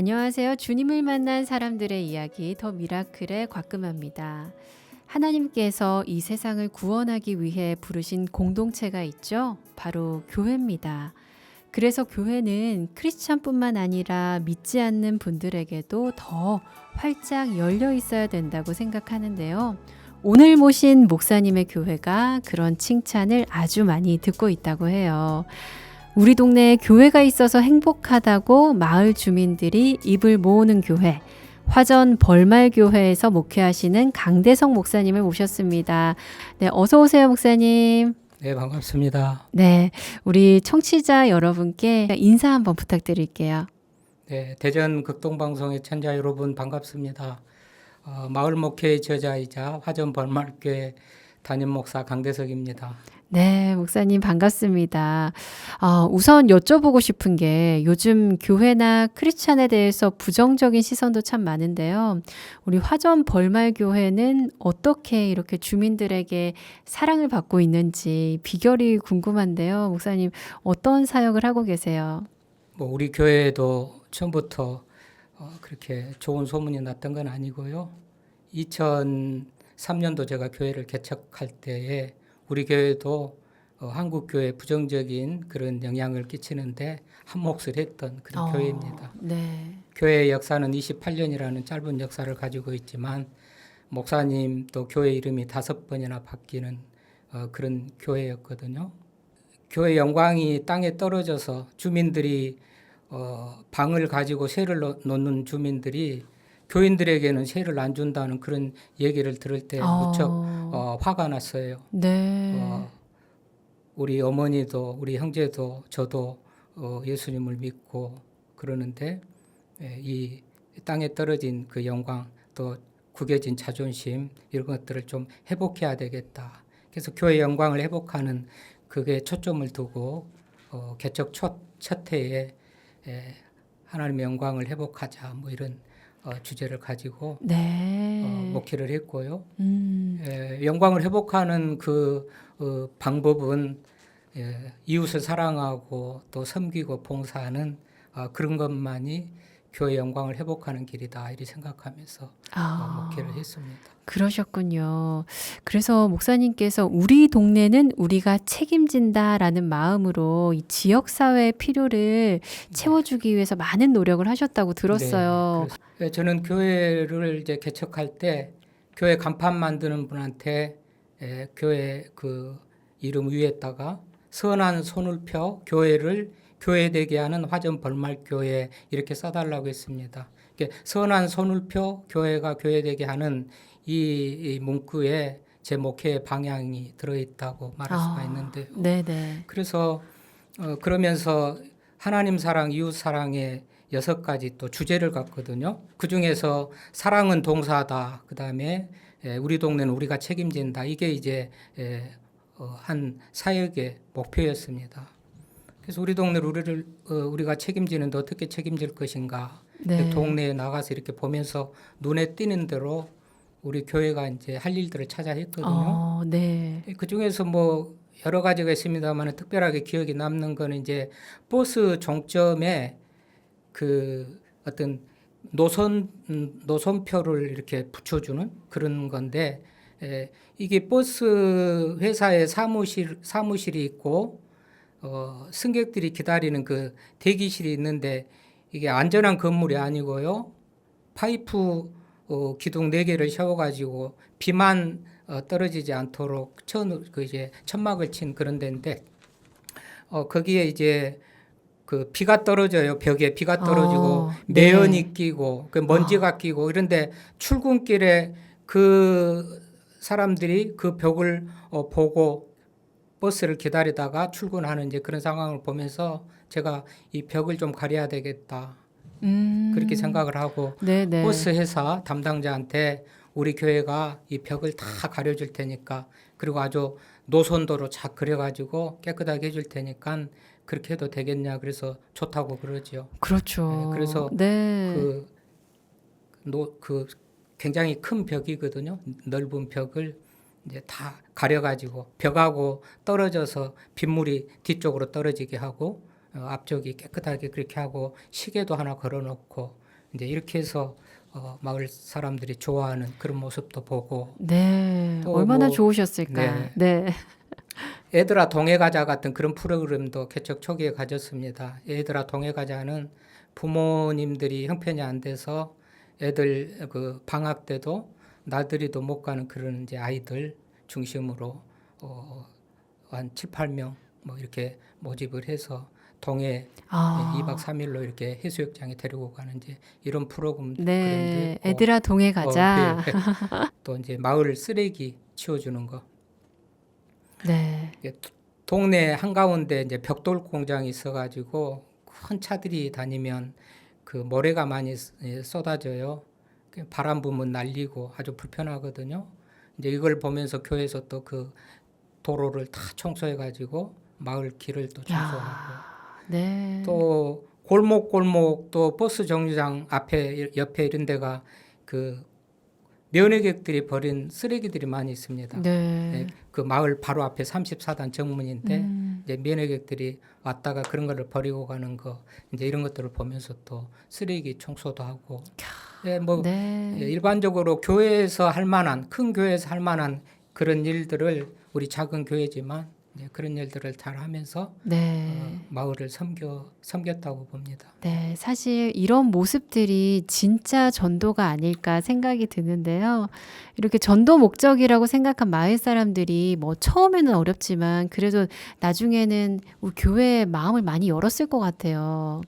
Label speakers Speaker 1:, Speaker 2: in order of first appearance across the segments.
Speaker 1: 안녕하세요. 주님을 만난 사람들의 이야기 더 미라클의 곽금아입니다. 하나님께서 이 세상을 구원하기 위해 부르신 공동체가 있죠. 바로 교회입니다. 그래서 교회는 크리스찬뿐만 아니라 믿지 않는 분들에게도 더 활짝 열려 있어야 된다고 생각하는데요. 오늘 모신 목사님의 교회가 그런 칭찬을 아주 많이 듣고 있다고 해요. 우리 동네에 교회가 있어서 행복하다고 마을 주민들이 입을 모으는 교회, 화전 벌말교회에서 목회하시는 강대성 목사님을 모셨습니다. 네, 어서 오세요, 목사님.
Speaker 2: 네, 반갑습니다.
Speaker 1: 네, 우리 청취자 여러분께 인사 한번 부탁드릴게요.
Speaker 2: 네, 대전 극동방송의 청자 여러분 반갑습니다. 마을 목회의 저자이자 화전 벌말교회 담임 목사 강대석입니다.
Speaker 1: 네, 목사님 반갑습니다. 우선 여쭤보고 싶은 게 요즘 교회나 크리스찬에 대해서 부정적인 시선도 참 많은데요. 우리 화전 벌말교회는 어떻게 이렇게 주민들에게 사랑을 받고 있는지 비결이 궁금한데요. 목사님 어떤 사역을 하고 계세요?
Speaker 2: 우리 교회도 처음부터 그렇게 좋은 소문이 났던 건 아니고요. 2003년도 제가 교회를 개척할 때에 우리 교회도 한국 교회에 부정적인 그런 영향을 끼치는데 한 몫을 했던 그런 교회입니다.
Speaker 1: 네.
Speaker 2: 교회의 역사는 28년이라는 짧은 역사를 가지고 있지만 목사님 또 교회 이름이 5번이나 바뀌는 그런 교회였거든요. 교회 영광이 땅에 떨어져서 주민들이 방을 가지고 세를 놓는 주민들이 교인들에게는 세를 안 준다는 그런 얘기를 들을 때 무척 화가 났어요.
Speaker 1: 네.
Speaker 2: 우리 어머니도 우리 형제도 저도 예수님을 믿고 그러는데 이 땅에 떨어진 그 영광 또 구겨진 자존심 이런 것들을 좀 회복해야 되겠다. 그래서 교회 영광을 회복하는 그게 초점을 두고 개척 첫 해에 하나님의 영광을 회복하자 뭐 이런 주제를 가지고
Speaker 1: 네.
Speaker 2: 목회를 했고요. 영광을 회복하는 그 방법은 이웃을 사랑하고 또 섬기고 봉사하는 그런 것만이 교회 영광을 회복하는 길이다 이렇게 생각하면서 목회를 했습니다.
Speaker 1: 그러셨군요. 그래서 목사님께서 우리 동네는 우리가 책임진다라는 마음으로 이 지역사회의 필요를 채워주기 위해서 많은 노력을 하셨다고 들었어요.
Speaker 2: 네, 저는 교회를 이제 개척할 때 교회 간판 만드는 분한테 교회 그 이름 위에다가 선한 손을 펴 교회를 교회되게 하는 화전 벌말교회 이렇게 써달라고 했습니다. 선한 손을 펴 교회가 교회되게 하는 이 문구에 제 목회의 방향이 들어있다고 말할 수가 있는데요.
Speaker 1: 네네.
Speaker 2: 그래서 그러면서 하나님 사랑, 이웃 사랑의 6가지 또 주제를 갖거든요. 그 중에서 사랑은 동사다. 그 다음에 우리 동네는 우리가 책임진다. 이게 이제 한 사역의 목표였습니다. 그래서 우리 동네를 우리가 책임지는데 어떻게 책임질 것인가.
Speaker 1: 네.
Speaker 2: 동네에 나가서 이렇게 보면서 눈에 띄는 대로 우리 교회가 이제 할 일들을 찾아 했거든요.
Speaker 1: 네.
Speaker 2: 그 중에서 뭐 여러 가지가 있습니다만 특별하게 기억이 남는 거는 이제 버스 종점에 그 어떤 노선표를 이렇게 붙여주는 그런 건데 이게 버스 회사의 사무실이 있고 승객들이 기다리는 그 대기실이 있는데 이게 안전한 건물이 아니고요. 파이프 기둥 4개를 세워가지고 비만 떨어지지 않도록 이제 천막을 친 그런 데인데 거기에 이제 그 비가 떨어져요. 벽에 비가 떨어지고 매연이 끼고 그 먼지가 끼고 이런데 출근길에 그 사람들이 그 벽을 보고 버스를 기다리다가 출근하는 이제 그런 상황을 보면서 제가 이 벽을 좀 가려야 되겠다. 그렇게 생각을 하고
Speaker 1: 네네.
Speaker 2: 버스 회사 담당자한테 우리 교회가 이 벽을 다 가려줄 테니까 그리고 아주 노선도로 착 그려가지고 깨끗하게 해줄 테니까 그렇게 해도 되겠냐 그래서 좋다고 그러죠.
Speaker 1: 그렇죠.
Speaker 2: 네, 그래서
Speaker 1: 네.
Speaker 2: 그 굉장히 큰 벽이거든요. 넓은 벽을 이제 다 가려가지고 벽하고 떨어져서 빗물이 뒤쪽으로 떨어지게 하고 앞쪽이 깨끗하게 그렇게 하고 시계도 하나 걸어놓고 이제 이렇게 해서 마을 사람들이 좋아하는 그런 모습도 보고
Speaker 1: 네.
Speaker 2: 또
Speaker 1: 얼마나
Speaker 2: 뭐
Speaker 1: 좋으셨을까.
Speaker 2: 네.
Speaker 1: 네.
Speaker 2: 애들아 동해 가자 같은 그런 프로그램도 개척 초기에 가졌습니다. 애들아 동해 가자는 부모님들이 형편이 안 돼서 애들 그 방학 때도 나들이도 못 가는 그런 이제 아이들 중심으로 한 7, 8명 뭐 이렇게 모집을 해서 동해 2박
Speaker 1: 아.
Speaker 2: 3일로 이렇게 해수욕장에 데리고 가는 이제 이런 프로그램도
Speaker 1: 네.
Speaker 2: 했고
Speaker 1: 애들아 동해
Speaker 2: 예.
Speaker 1: 가자.
Speaker 2: 또 이제 마을 쓰레기 치워주는 거
Speaker 1: 네.
Speaker 2: 이게 동네 한가운데 이제 벽돌 공장이 있어가지고 큰 차들이 다니면 그 모래가 많이 쏟아져요. 그 바람 부면 날리고 아주 불편하거든요. 이제 이걸 보면서 교회에서 또 그 도로를 다 청소해가지고 마을 길을 또 청소하고
Speaker 1: 야. 네.
Speaker 2: 또 골목 또 버스 정류장 앞에 옆에 이런 데가 그 면회객들이 버린 쓰레기들이 많이 있습니다.
Speaker 1: 네.
Speaker 2: 그 마을 바로 앞에 34단 정문인데 이제 면회객들이 왔다가 그런 거를 버리고 가는 거 이제 이런 것들을 보면서 또 쓰레기 청소도 하고 뭐
Speaker 1: 네.
Speaker 2: 일반적으로 교회에서 할 만한 큰 교회에서 할 만한 그런 일들을 우리 작은 교회지만 이제 그런 일들을 잘 하면서
Speaker 1: 네.
Speaker 2: 마을을 섬겼다고 봅니다.
Speaker 1: 네. 사실 이런 모습들이 진짜 전도가 아닐까 생각이 드는데요. 이렇게 전도 목적이라고 생각한 마을 사람들이 뭐 처음에는 어렵지만 그래도 나중에는 우리 교회에 마음을 많이 열었을 것 같아요.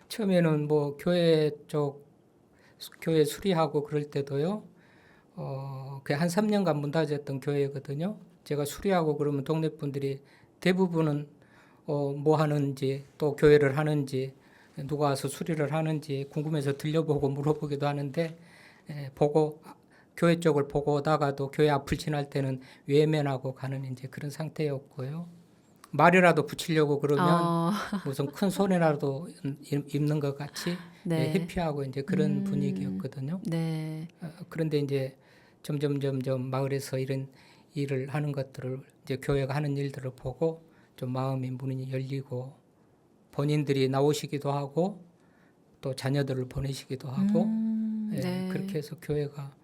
Speaker 2: 처음에는 뭐 교회 수리하고 그럴 때도요. 그 한 3년간 문 닫았던 교회거든요. 제가 수리하고 그러면 동네 분들이 대부분은 뭐 하는지 또 교회를 하는지 누가 와서 수리를 하는지 궁금해서 들려보고 물어보기도 하는데 보고 교회 쪽을 보고 오다가도 교회 앞을 지날 때는 외면하고 가는 이제 그런 상태였고요. 말이라도 붙이려고 그러면
Speaker 1: 어.
Speaker 2: 무슨 큰 손이라도 입는 것 같이
Speaker 1: 네.
Speaker 2: 회피하고 이제 그런 분위기였거든요.
Speaker 1: 네.
Speaker 2: 그런데 이제 점점 마을에서 이런 일을 하는 것들을 이제 교회가 하는 일들을 보고 좀 마음의 문이 열리고 본인들이 나오시기도 하고 또 자녀들을 보내시기도 하고
Speaker 1: 네.
Speaker 2: 그렇게 해서 교회가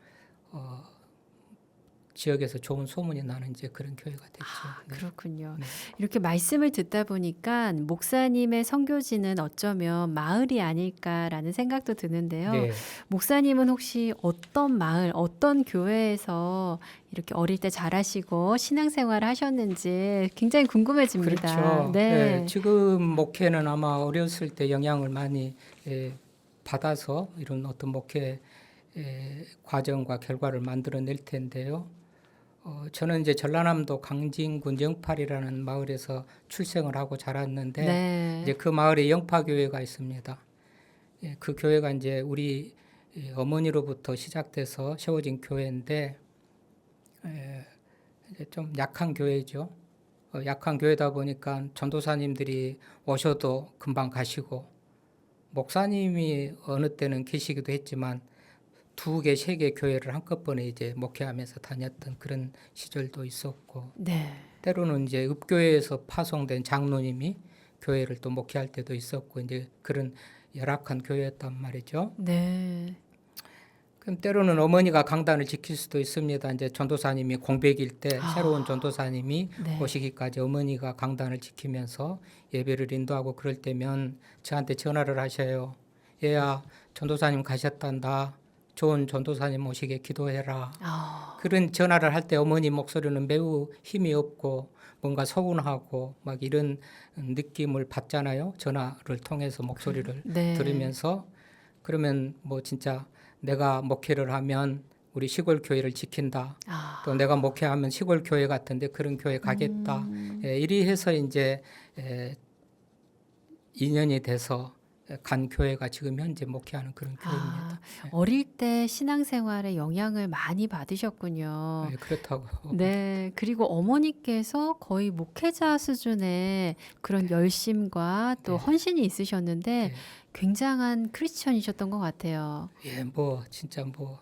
Speaker 2: 지역에서 좋은 소문이 나는 이제 그런 교회가 됐죠. 네.
Speaker 1: 그렇군요.
Speaker 2: 네.
Speaker 1: 이렇게 말씀을 듣다 보니까 목사님의 선교지는 어쩌면 마을이 아닐까라는 생각도 드는데요.
Speaker 2: 네.
Speaker 1: 목사님은 혹시 어떤 마을, 어떤 교회에서 이렇게 어릴 때 자라시고 신앙생활을 하셨는지 굉장히 궁금해집니다.
Speaker 2: 그렇죠.
Speaker 1: 네.
Speaker 2: 지금 목회는 아마 어렸을 때 영향을 많이 받아서 이런 어떤 목회 과정과 결과를 만들어낼 텐데요. 저는 이제 전라남도 강진군 영팔이라는 마을에서 출생을 하고 자랐는데
Speaker 1: 네.
Speaker 2: 이제 그 마을에 영파교회가 있습니다. 그 교회가 이제 우리 어머니로부터 시작돼서 세워진 교회인데 이제 좀 약한 교회죠. 약한 교회다 보니까 전도사님들이 오셔도 금방 가시고 목사님이 어느 때는 계시기도 했지만 2개, 3개 교회를 한꺼번에 이제 목회하면서 다녔던 그런 시절도 있었고
Speaker 1: 네.
Speaker 2: 때로는 이제 읍교회에서 파송된 장로님이 교회를 또 목회할 때도 있었고 이제 그런 열악한 교회였단 말이죠.
Speaker 1: 네.
Speaker 2: 그럼 때로는 어머니가 강단을 지킬 수도 있습니다. 이제 전도사님이 공백일 때 새로운 전도사님이
Speaker 1: 네.
Speaker 2: 오시기까지 어머니가 강단을 지키면서 예배를 인도하고 그럴 때면 저한테 전화를 하셔요. 얘야, 전도사님 가셨단다. 좋은 전도사님 오시게 기도해라. 그런 전화를 할 때 어머니 목소리는 매우 힘이 없고 뭔가 서운하고 막 이런 느낌을 받잖아요. 전화를 통해서 목소리를
Speaker 1: 네.
Speaker 2: 들으면서 그러면 뭐 진짜 내가 목회를 하면 우리 시골 교회를 지킨다. 또 내가 목회하면 시골 교회 같은데 그런 교회 가겠다. 이리 해서 이제 2년이 돼서 간 교회가 지금 현재 목회하는 그런 교회입니다.
Speaker 1: 어릴 때 신앙생활에 영향을 많이 받으셨군요.
Speaker 2: 그렇다고.
Speaker 1: 네. 그리고 어머니께서 거의 목회자 수준의 그런 열심과 또 헌신이 있으셨는데
Speaker 2: 네.
Speaker 1: 굉장한 크리스천이셨던 것 같아요.
Speaker 2: 뭐 진짜 뭐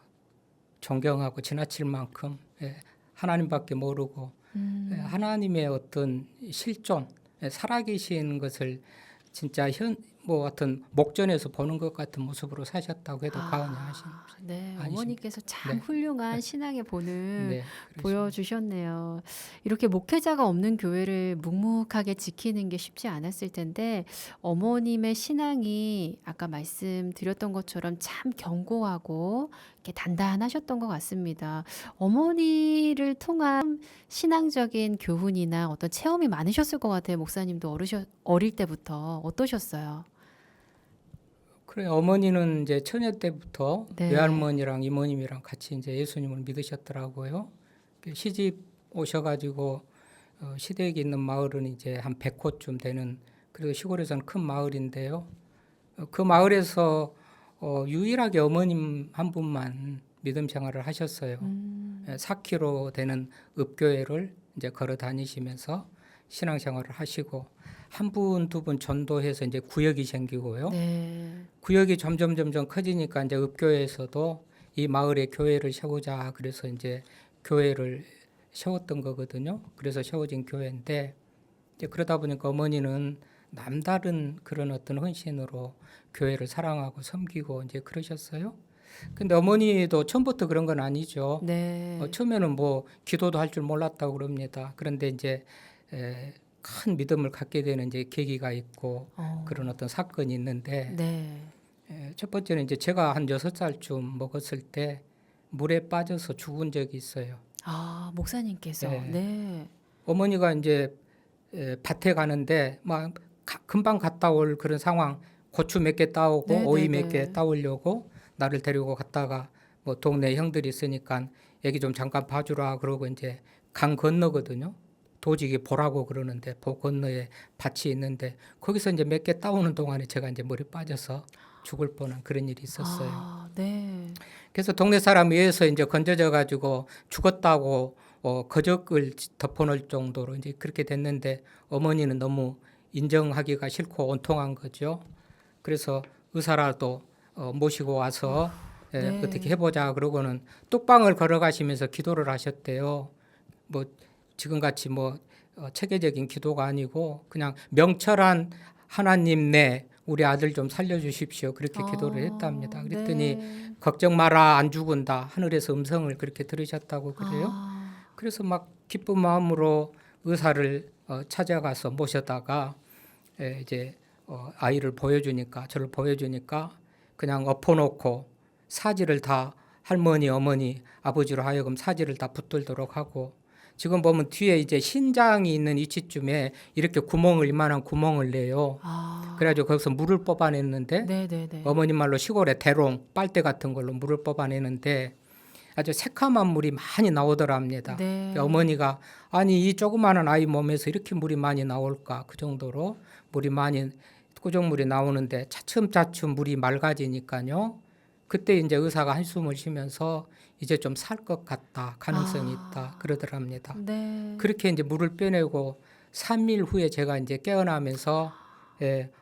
Speaker 2: 존경하고 지나칠 만큼 하나님밖에 모르고 하나님의 어떤 실존, 살아계신 것을 진짜 뭐 하여튼 목전에서 보는 것 같은 모습으로 사셨다고 해도 과언이
Speaker 1: 네,
Speaker 2: 아니십니다.
Speaker 1: 어머니께서 참
Speaker 2: 네.
Speaker 1: 훌륭한 신앙의 본을
Speaker 2: 네, 그러십니다.
Speaker 1: 보여주셨네요. 이렇게 목회자가 없는 교회를 묵묵하게 지키는 게 쉽지 않았을 텐데 어머님의 신앙이 아까 말씀드렸던 것처럼 참 견고하고 이렇게 단단하셨던 것 같습니다. 어머니를 통한 신앙적인 교훈이나 어떤 체험이 많으셨을 것 같아요. 목사님도 어릴 때부터 어떠셨어요?
Speaker 2: 그래 어머니는 이제 처녀 때부터
Speaker 1: 네.
Speaker 2: 외할머니랑 이모님이랑 같이 이제 예수님을 믿으셨더라고요. 시집 오셔가지고 시댁에 있는 마을은 이제 한 100호쯤 되는 그리고 시골에서는 큰 마을인데요. 그 마을에서 유일하게 어머님 한 분만 믿음 생활을 하셨어요. 4km 되는 읍교회를 이제 걸어 다니시면서 신앙생활을 하시고 한 분, 두 분 전도해서 이제 구역이 생기고요.
Speaker 1: 네.
Speaker 2: 구역이 점점 커지니까 이제 읍교회에서도 이 마을에 교회를 세우자 그래서 이제 교회를 세웠던 거거든요. 그래서 세워진 교회인데 이제 그러다 보니까 어머니는 남다른 그런 어떤 헌신으로 교회를 사랑하고 섬기고 이제 그러셨어요. 근데 어머니도 처음부터 그런 건 아니죠.
Speaker 1: 네.
Speaker 2: 처음에는 뭐 기도도 할 줄 몰랐다고 그럽니다. 그런데 이제 큰 믿음을 갖게 되는 이제 계기가 있고 그런 어떤 사건이 있는데
Speaker 1: 네.
Speaker 2: 첫 번째는 이제 제가 한 6살쯤 먹었을 때 물에 빠져서 죽은 적이 있어요.
Speaker 1: 아, 목사님께서.
Speaker 2: 네.
Speaker 1: 네.
Speaker 2: 어머니가 이제 밭에 가는데 막 금방 갔다 올 그런 상황 고추 몇 개 따오고
Speaker 1: 네,
Speaker 2: 오이
Speaker 1: 네,
Speaker 2: 몇 개
Speaker 1: 네.
Speaker 2: 따오려고 나를 데리고 갔다가 뭐 동네 형들이 있으니까 여기 좀 잠깐 봐주라 그러고 이제 강 건너거든요. 도지기 보라고 그러는데 보 건너에 밭이 있는데 거기서 이제 몇 개 따오는 동안에 제가 이제 물에 빠져서 죽을 뻔한 그런 일이 있었어요.
Speaker 1: 아, 네.
Speaker 2: 그래서 동네 사람 위에서 이제 건져져 가지고 죽었다고 거적을 덮어놓을 정도로 이제 그렇게 됐는데 어머니는 너무 인정하기가 싫고 온통한 거죠. 그래서 의사라도 모시고 와서
Speaker 1: 네.
Speaker 2: 어떻게 해보자 그러고는 뚝방을 걸어가시면서 기도를 하셨대요. 뭐 지금같이 뭐 체계적인 기도가 아니고 그냥 명철한 하나님 내 우리 아들 좀 살려주십시오 그렇게 기도를 했답니다. 그랬더니
Speaker 1: 네.
Speaker 2: 걱정 마라 안 죽은다 하늘에서 음성을 그렇게 들으셨다고 그래요.
Speaker 1: 아,
Speaker 2: 그래서 막 기쁜 마음으로 의사를 찾아가서 모셔다가 이제 아이를 보여주니까 저를 보여주니까 그냥 엎어놓고 사지를 다 할머니 어머니 아버지로 하여금 사지를 다 붙들도록 하고 지금 보면 뒤에 이제 신장이 있는 위치쯤에 이렇게 구멍을 이만한 구멍을 내요.
Speaker 1: 아.
Speaker 2: 그래가지고 거기서 물을 뽑아냈는데
Speaker 1: 네, 네, 네.
Speaker 2: 어머니 말로 시골에 대롱 빨대 같은 걸로 물을 뽑아내는데 아주 새카만 물이 많이 나오더랍니다.
Speaker 1: 네.
Speaker 2: 어머니가 아니 이 조그마한 아이 몸에서 이렇게 물이 많이 나올까 그 정도로 물이 많이 꾸정물이 나오는데 차츰차츰 물이 맑아지니까요. 그때 이제 의사가 한숨을 쉬면서 이제 좀 살 것 같다 가능성이 있다 그러더랍니다.
Speaker 1: 네.
Speaker 2: 그렇게 이제 물을 빼내고 3일 후에 제가 이제 깨어나면서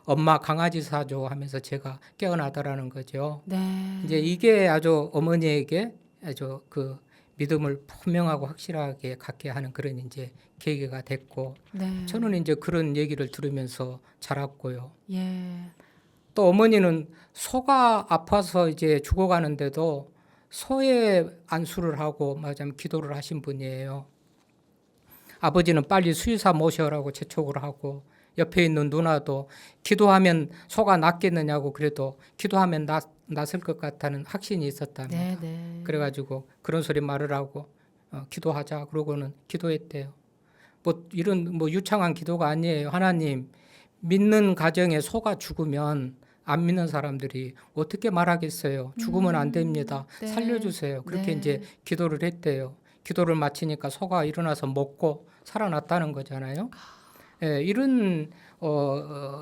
Speaker 2: 엄마 강아지 사줘 하면서 제가 깨어나더라는 거죠.
Speaker 1: 네.
Speaker 2: 이제 이게 아주 어머니에게 아주 그 믿음을 분명하고 확실하게 갖게 하는 그런 이제 계기가 됐고
Speaker 1: 네.
Speaker 2: 저는 이제 그런 얘기를 들으면서 자랐고요.
Speaker 1: 예.
Speaker 2: 또 어머니는 소가 아파서 이제 죽어가는데도 소에 안수를 하고 말하자면 기도를 하신 분이에요. 아버지는 빨리 수의사 모셔라고 재촉을 하고 옆에 있는 누나도 기도하면 소가 낫겠느냐고 그래도 기도하면 낫을 것 같다는 확신이 있었답니다.
Speaker 1: 네, 네.
Speaker 2: 그래가지고 그런 소리 말을 하고 기도하자 그러고는 기도했대요. 뭐 이런 뭐 유창한 기도가 아니에요. 하나님 믿는 가정에 소가 죽으면 안 믿는 사람들이 어떻게 말하겠어요. 죽으면 안 됩니다.
Speaker 1: 네.
Speaker 2: 살려주세요. 그렇게
Speaker 1: 네.
Speaker 2: 이제 기도를 했대요. 기도를 마치니까 소가 일어나서 먹고 살아났다는 거잖아요. 이런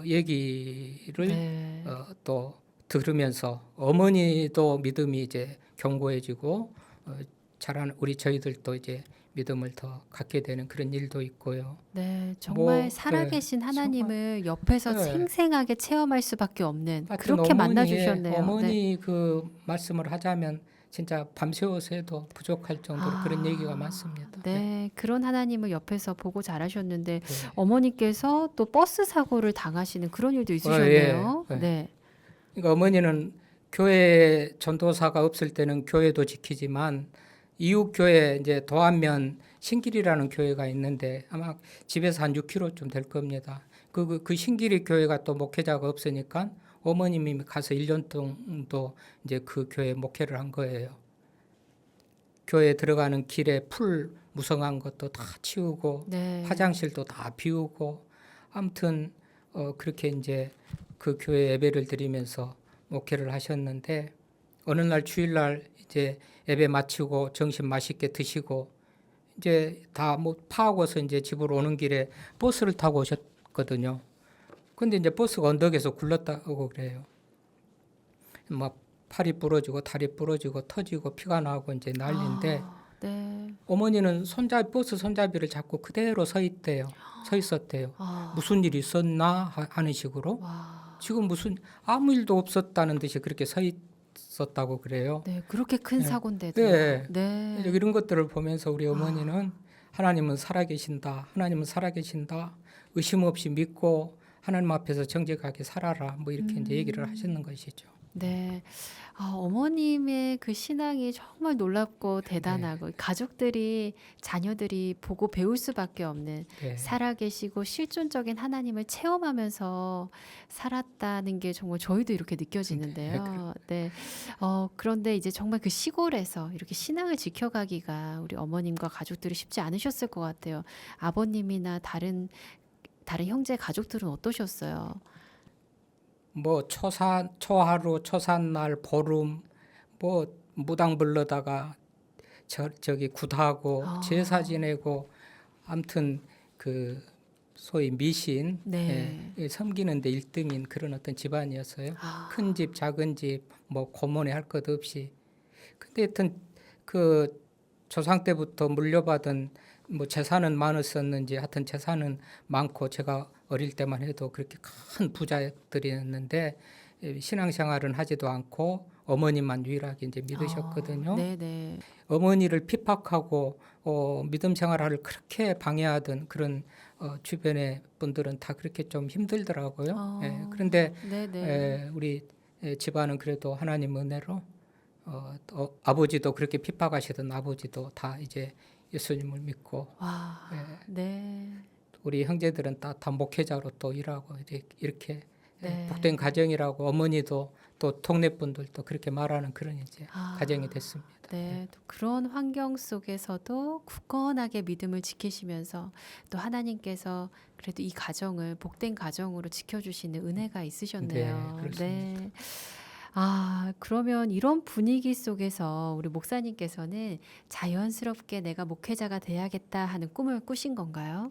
Speaker 2: 얘기를
Speaker 1: 네.
Speaker 2: 또 들으면서 어머니도 믿음이 이제 견고해지고 자란 우리 저희들도 이제 믿음을 더 갖게 되는 그런 일도 있고요.
Speaker 1: 네, 정말
Speaker 2: 뭐,
Speaker 1: 살아계신 하나님을 옆에서
Speaker 2: 네.
Speaker 1: 생생하게 체험할 수밖에 없는
Speaker 2: 하여튼
Speaker 1: 그렇게 만나 주셨네요.
Speaker 2: 어머니
Speaker 1: 네.
Speaker 2: 그 말씀을 하자면 진짜 밤새워서 해도 부족할 정도로 그런 얘기가 많습니다.
Speaker 1: 네, 그런 하나님을 옆에서 보고 자라셨는데
Speaker 2: 네.
Speaker 1: 어머니께서 또 버스 사고를 당하시는 그런 일도
Speaker 2: 예,
Speaker 1: 있으셨네요.
Speaker 2: 예.
Speaker 1: 네.
Speaker 2: 그러니까 어머니는 교회 전도사가 없을 때는 교회도 지키지만 이웃 교회 이제 도안면 신길이라는 교회가 있는데 아마 집에서 한 6km쯤 될 겁니다. 그 신길이 교회가 또 목회자가 없으니까 어머님이 가서 1년 정도 이제 그 교회 목회를 한 거예요. 교회 들어가는 길에 풀 무성한 것도 다 치우고
Speaker 1: 네.
Speaker 2: 화장실도 다 비우고 아무튼 그렇게 이제 그 교회 예배를 드리면서 목회를 하셨는데 어느 날 주일날 이제 예배 마치고 점심 맛있게 드시고 이제 다 뭐 파하고서 이제 집으로 오는 길에 버스를 타고 오셨거든요. 근데 이제 버스가 언덕에서 굴렀다고 그래요. 막 팔이 부러지고 다리 부러지고 터지고 피가 나고 이제 난리인데
Speaker 1: 네.
Speaker 2: 어머니는 버스 손잡이를 잡고 그대로 서 있대요. 서 있었대요. 무슨 일이 있었나 하는 식으로.
Speaker 1: 와.
Speaker 2: 지금 무슨 아무 일도 없었다는 듯이 그렇게 서 있었다고 그래요.
Speaker 1: 네, 그렇게 큰
Speaker 2: 네.
Speaker 1: 사고인데도요.
Speaker 2: 네.
Speaker 1: 네.
Speaker 2: 이런 것들을 보면서 우리 어머니는 하나님은 살아계신다. 하나님은 살아계신다. 의심 없이 믿고 하나님 앞에서 정직하게 살아라. 뭐 이렇게 이제 얘기를 하시는 것이죠.
Speaker 1: 네. 어머님의 그 신앙이 정말 놀랍고 대단하고 가족들이 자녀들이 보고 배울 수밖에 없는
Speaker 2: 네.
Speaker 1: 살아계시고 실존적인 하나님을 체험하면서 살았다는 게 정말 저희도 이렇게 느껴지는데요. 네. 그런데 이제 정말 그 시골에서 이렇게 신앙을 지켜가기가 우리 어머님과 가족들이 쉽지 않으셨을 것 같아요. 아버님이나 다른 형제 가족들은 어떠셨어요?
Speaker 2: 뭐 초하루 초산날 보름 뭐 무당 불러다가 저기 굿하고 제사 지내고 아무튼 그 소위 미신
Speaker 1: 네.
Speaker 2: 섬기는데 1등인 그런 어떤 집안이었어요.
Speaker 1: 아.
Speaker 2: 큰 집 작은 집 뭐 고모네 할 것 없이. 근데 하여튼 그 조상 때부터 물려받은 뭐 재산은 많았었는지 하여튼 재산은 많고 제가 어릴 때만 해도 그렇게 큰 부자들이었는데 신앙생활은 하지도 않고 어머니만 유일하게 이제 믿으셨거든요.
Speaker 1: 네네.
Speaker 2: 어머니를 핍박하고 믿음 생활을 그렇게 방해하던 그런 주변의 분들은 다 그렇게 좀 힘들더라고요. 그런데
Speaker 1: 네네.
Speaker 2: 우리 집안은 그래도 하나님 은혜로 아버지도 그렇게 핍박하시던 아버지도 다 이제 예수님을 믿고
Speaker 1: 와. 네.
Speaker 2: 우리 형제들은 다 목회자로 또 일하고 이렇게
Speaker 1: 네.
Speaker 2: 복된 가정이라고 어머니도 또 동네 분들도 그렇게 말하는 그런 이제 가정이 됐습니다.
Speaker 1: 네, 또 그런 환경 속에서도 굳건하게 믿음을 지키시면서 또 하나님께서 그래도 이 가정을 복된 가정으로 지켜주시는 은혜가 있으셨네요.
Speaker 2: 네, 그렇습니다.
Speaker 1: 네. 그러면 이런 분위기 속에서 우리 목사님께서는 자연스럽게 내가 목회자가 돼야겠다 하는 꿈을 꾸신 건가요?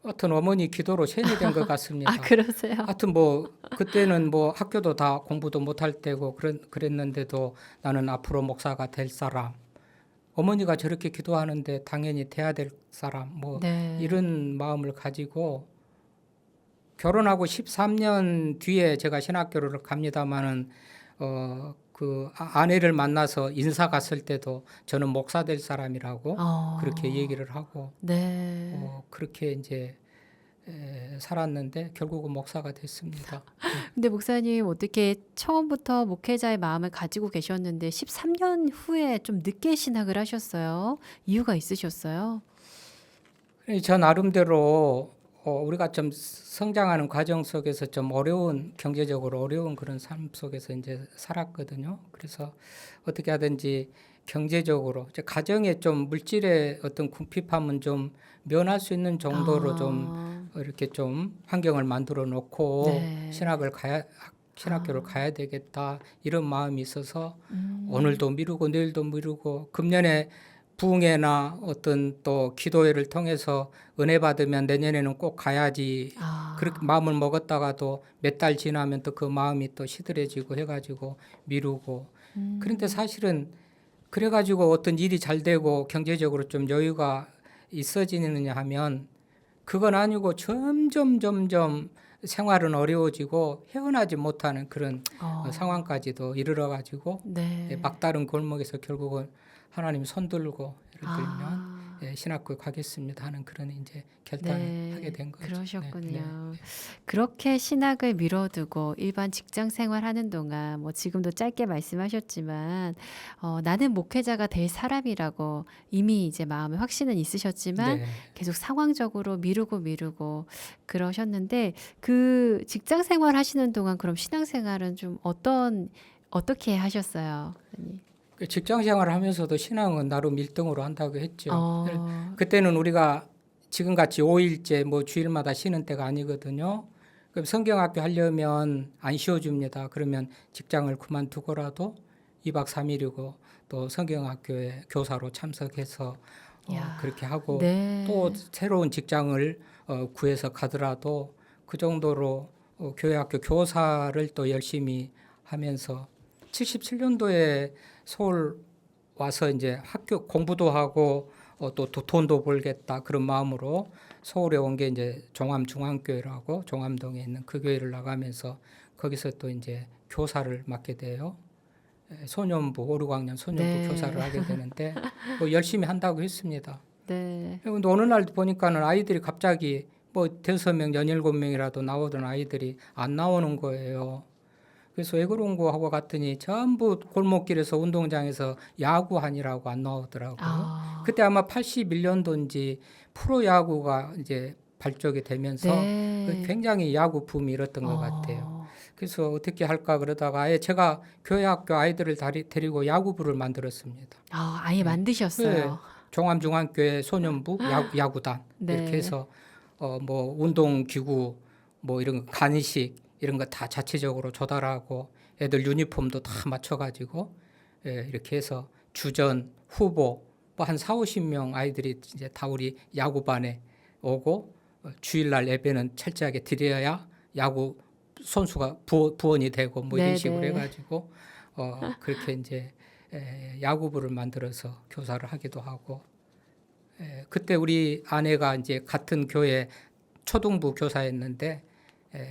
Speaker 2: 하여튼 어머니 기도로 셴이 된 것 같습니다.
Speaker 1: 그러세요?
Speaker 2: 하여튼 뭐 그때는 뭐 학교도 다 공부도 못할 때고 그랬는데도 나는 앞으로 목사가 될 사람. 어머니가 저렇게 기도하는데 당연히 돼야 될 사람. 뭐
Speaker 1: 네.
Speaker 2: 이런 마음을 가지고 결혼하고 13년 뒤에 제가 신학교를 갑니다마는 그 아내를 만나서 인사 갔을 때도 저는 목사 될 사람이라고 그렇게 얘기를 하고
Speaker 1: 네.
Speaker 2: 그렇게 이제 살았는데 결국은 목사가 됐습니다.
Speaker 1: 근데 목사님 어떻게 처음부터 목회자의 마음을 가지고 계셨는데 13년 후에 좀 늦게 신학을 하셨어요? 이유가 있으셨어요?
Speaker 2: 저 나름대로 우리가 좀 성장하는 과정 속에서 좀 경제적으로 어려운 그런 삶 속에서 이제 살았거든요. 그래서 어떻게 하든지 경제적으로 이제 가정에 좀 물질의 어떤 궁핍함은 좀 면할 수 있는 정도로 좀 이렇게 좀 환경을 만들어 놓고
Speaker 1: 네.
Speaker 2: 신학교를 가야 되겠다 이런 마음이 있어서 오늘도 미루고 내일도 미루고 금년에 부흥회나 어떤 또 기도회를 통해서 은혜 받으면 내년에는 꼭 가야지 그렇게 마음을 먹었다가도 몇 달 지나면 또 그 마음이 또 시들해지고 해가지고 미루고 그런데 사실은 그래가지고 어떤 일이 잘 되고 경제적으로 좀 여유가 있어지느냐 하면 그건 아니고 점점 생활은 어려워지고 헤어나지 못하는 그런 상황까지도 이르러 가지고
Speaker 1: 네.
Speaker 2: 막다른 골목에서 결국은 하나님 손들고 예를 들면
Speaker 1: 아.
Speaker 2: 신학교에 가겠습니다 하는 그런 이제 결단을 하게 된 거죠.
Speaker 1: 그러셨군요. 그렇게 신학을 미뤄두고 일반 직장 생활하는 동안 뭐 지금도 짧게 말씀하셨지만 나는 목회자가 될 사람이라고 이미 이제 마음에 확신은 있으셨지만
Speaker 2: 네.
Speaker 1: 계속 상황적으로 미루고 그러셨는데 그 직장 생활 하시는 동안 그럼 신앙 생활은 좀 어떻게 하셨어요? 선생님?
Speaker 2: 그 직장 생활을 하면서도 신앙은 나름 1등으로 한다고 했죠.
Speaker 1: 어,
Speaker 2: 그때는 우리가 지금같이 5일째 뭐 주일마다 쉬는 때가 아니거든요. 그럼 성경학교 하려면 안 쉬어줍니다. 그러면 직장을 그만두고라도 2박 3일이고 또 성경학교에 교사로 참석해서
Speaker 1: 야,
Speaker 2: 그렇게 하고
Speaker 1: 네.
Speaker 2: 또 새로운 직장을 구해서 가더라도 그 정도로 교회학교 교사를 또 열심히 하면서 77년도에 서울 와서 이제 학교 공부도 하고 또 돈도 벌겠다 그런 마음으로 서울에 온 게 이제 종암중앙교회라고 종암동에 있는 그 교회를 나가면서 거기서 또 이제 교사를 맡게 돼요. 소년부 5, 6학년 소년부
Speaker 1: 네.
Speaker 2: 교사를 하게 되는데 뭐 열심히 한다고 했습니다.
Speaker 1: 네.
Speaker 2: 근데 어느 날 보니까는 아이들이 갑자기 뭐 5명, 17명이라도 나오던 아이들이 안 나오는 거예요. 그래서 왜 그런 거 하고 갔더니 전부 골목길에서 운동장에서 야구하니라고 안 나오더라고요.
Speaker 1: 아,
Speaker 2: 그때 아마 81년도인지 프로야구가 이제 발족이 되면서
Speaker 1: 네.
Speaker 2: 굉장히 야구 붐이 일었던 것 같아요. 그래서 어떻게 할까 그러다가 아예 제가 교회 학교 아이들을 데리고 야구부를 만들었습니다.
Speaker 1: 아예 만드셨어요.
Speaker 2: 종암중앙교회 소년부 야구단
Speaker 1: 네.
Speaker 2: 이렇게 해서 뭐 운동기구 뭐 이런 거 간식 이런 거 다 자체적으로 조달하고 애들 유니폼도 다 맞춰가지고 이렇게 해서 주전 후보 뭐 한 4, 50명 아이들이 이제 다 우리 야구반에 오고 주일날 예배는 철저하게 드려야 야구 선수가 부원이 되고 뭐 이런
Speaker 1: 네,
Speaker 2: 식으로
Speaker 1: 네.
Speaker 2: 해가지고 그렇게 이제 야구부를 만들어서 교사를 하기도 하고 그때 우리 아내가 이제 같은 교회 초등부 교사였는데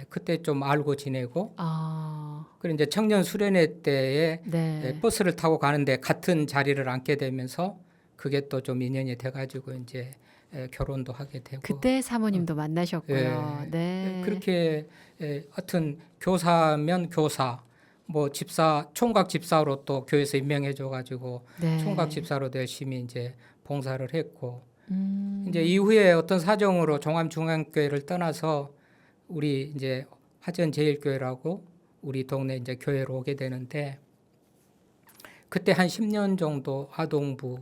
Speaker 2: 그때 좀 알고 지내고
Speaker 1: 아,
Speaker 2: 그리고 이제 청년 수련회 때에
Speaker 1: 네.
Speaker 2: 버스를 타고 가는데 같은 자리를 앉게 되면서 그게 또 좀 인연이 돼가지고 이제 결혼도 하게 되고
Speaker 1: 그때 사모님도 만나셨고요. 네.
Speaker 2: 그렇게 하여튼 교사면 교사 뭐 집사 총각 집사로 또 교회에서 임명해줘가지고
Speaker 1: 네.
Speaker 2: 총각 집사로도 열심히 이제 봉사를 했고
Speaker 1: 음,
Speaker 2: 이제 이후에 어떤 사정으로 종암중앙교회를 떠나서 우리 이제 화전제일교회라고 우리 동네 이제 교회로 오게 되는데 그때 한 10년 정도 아동부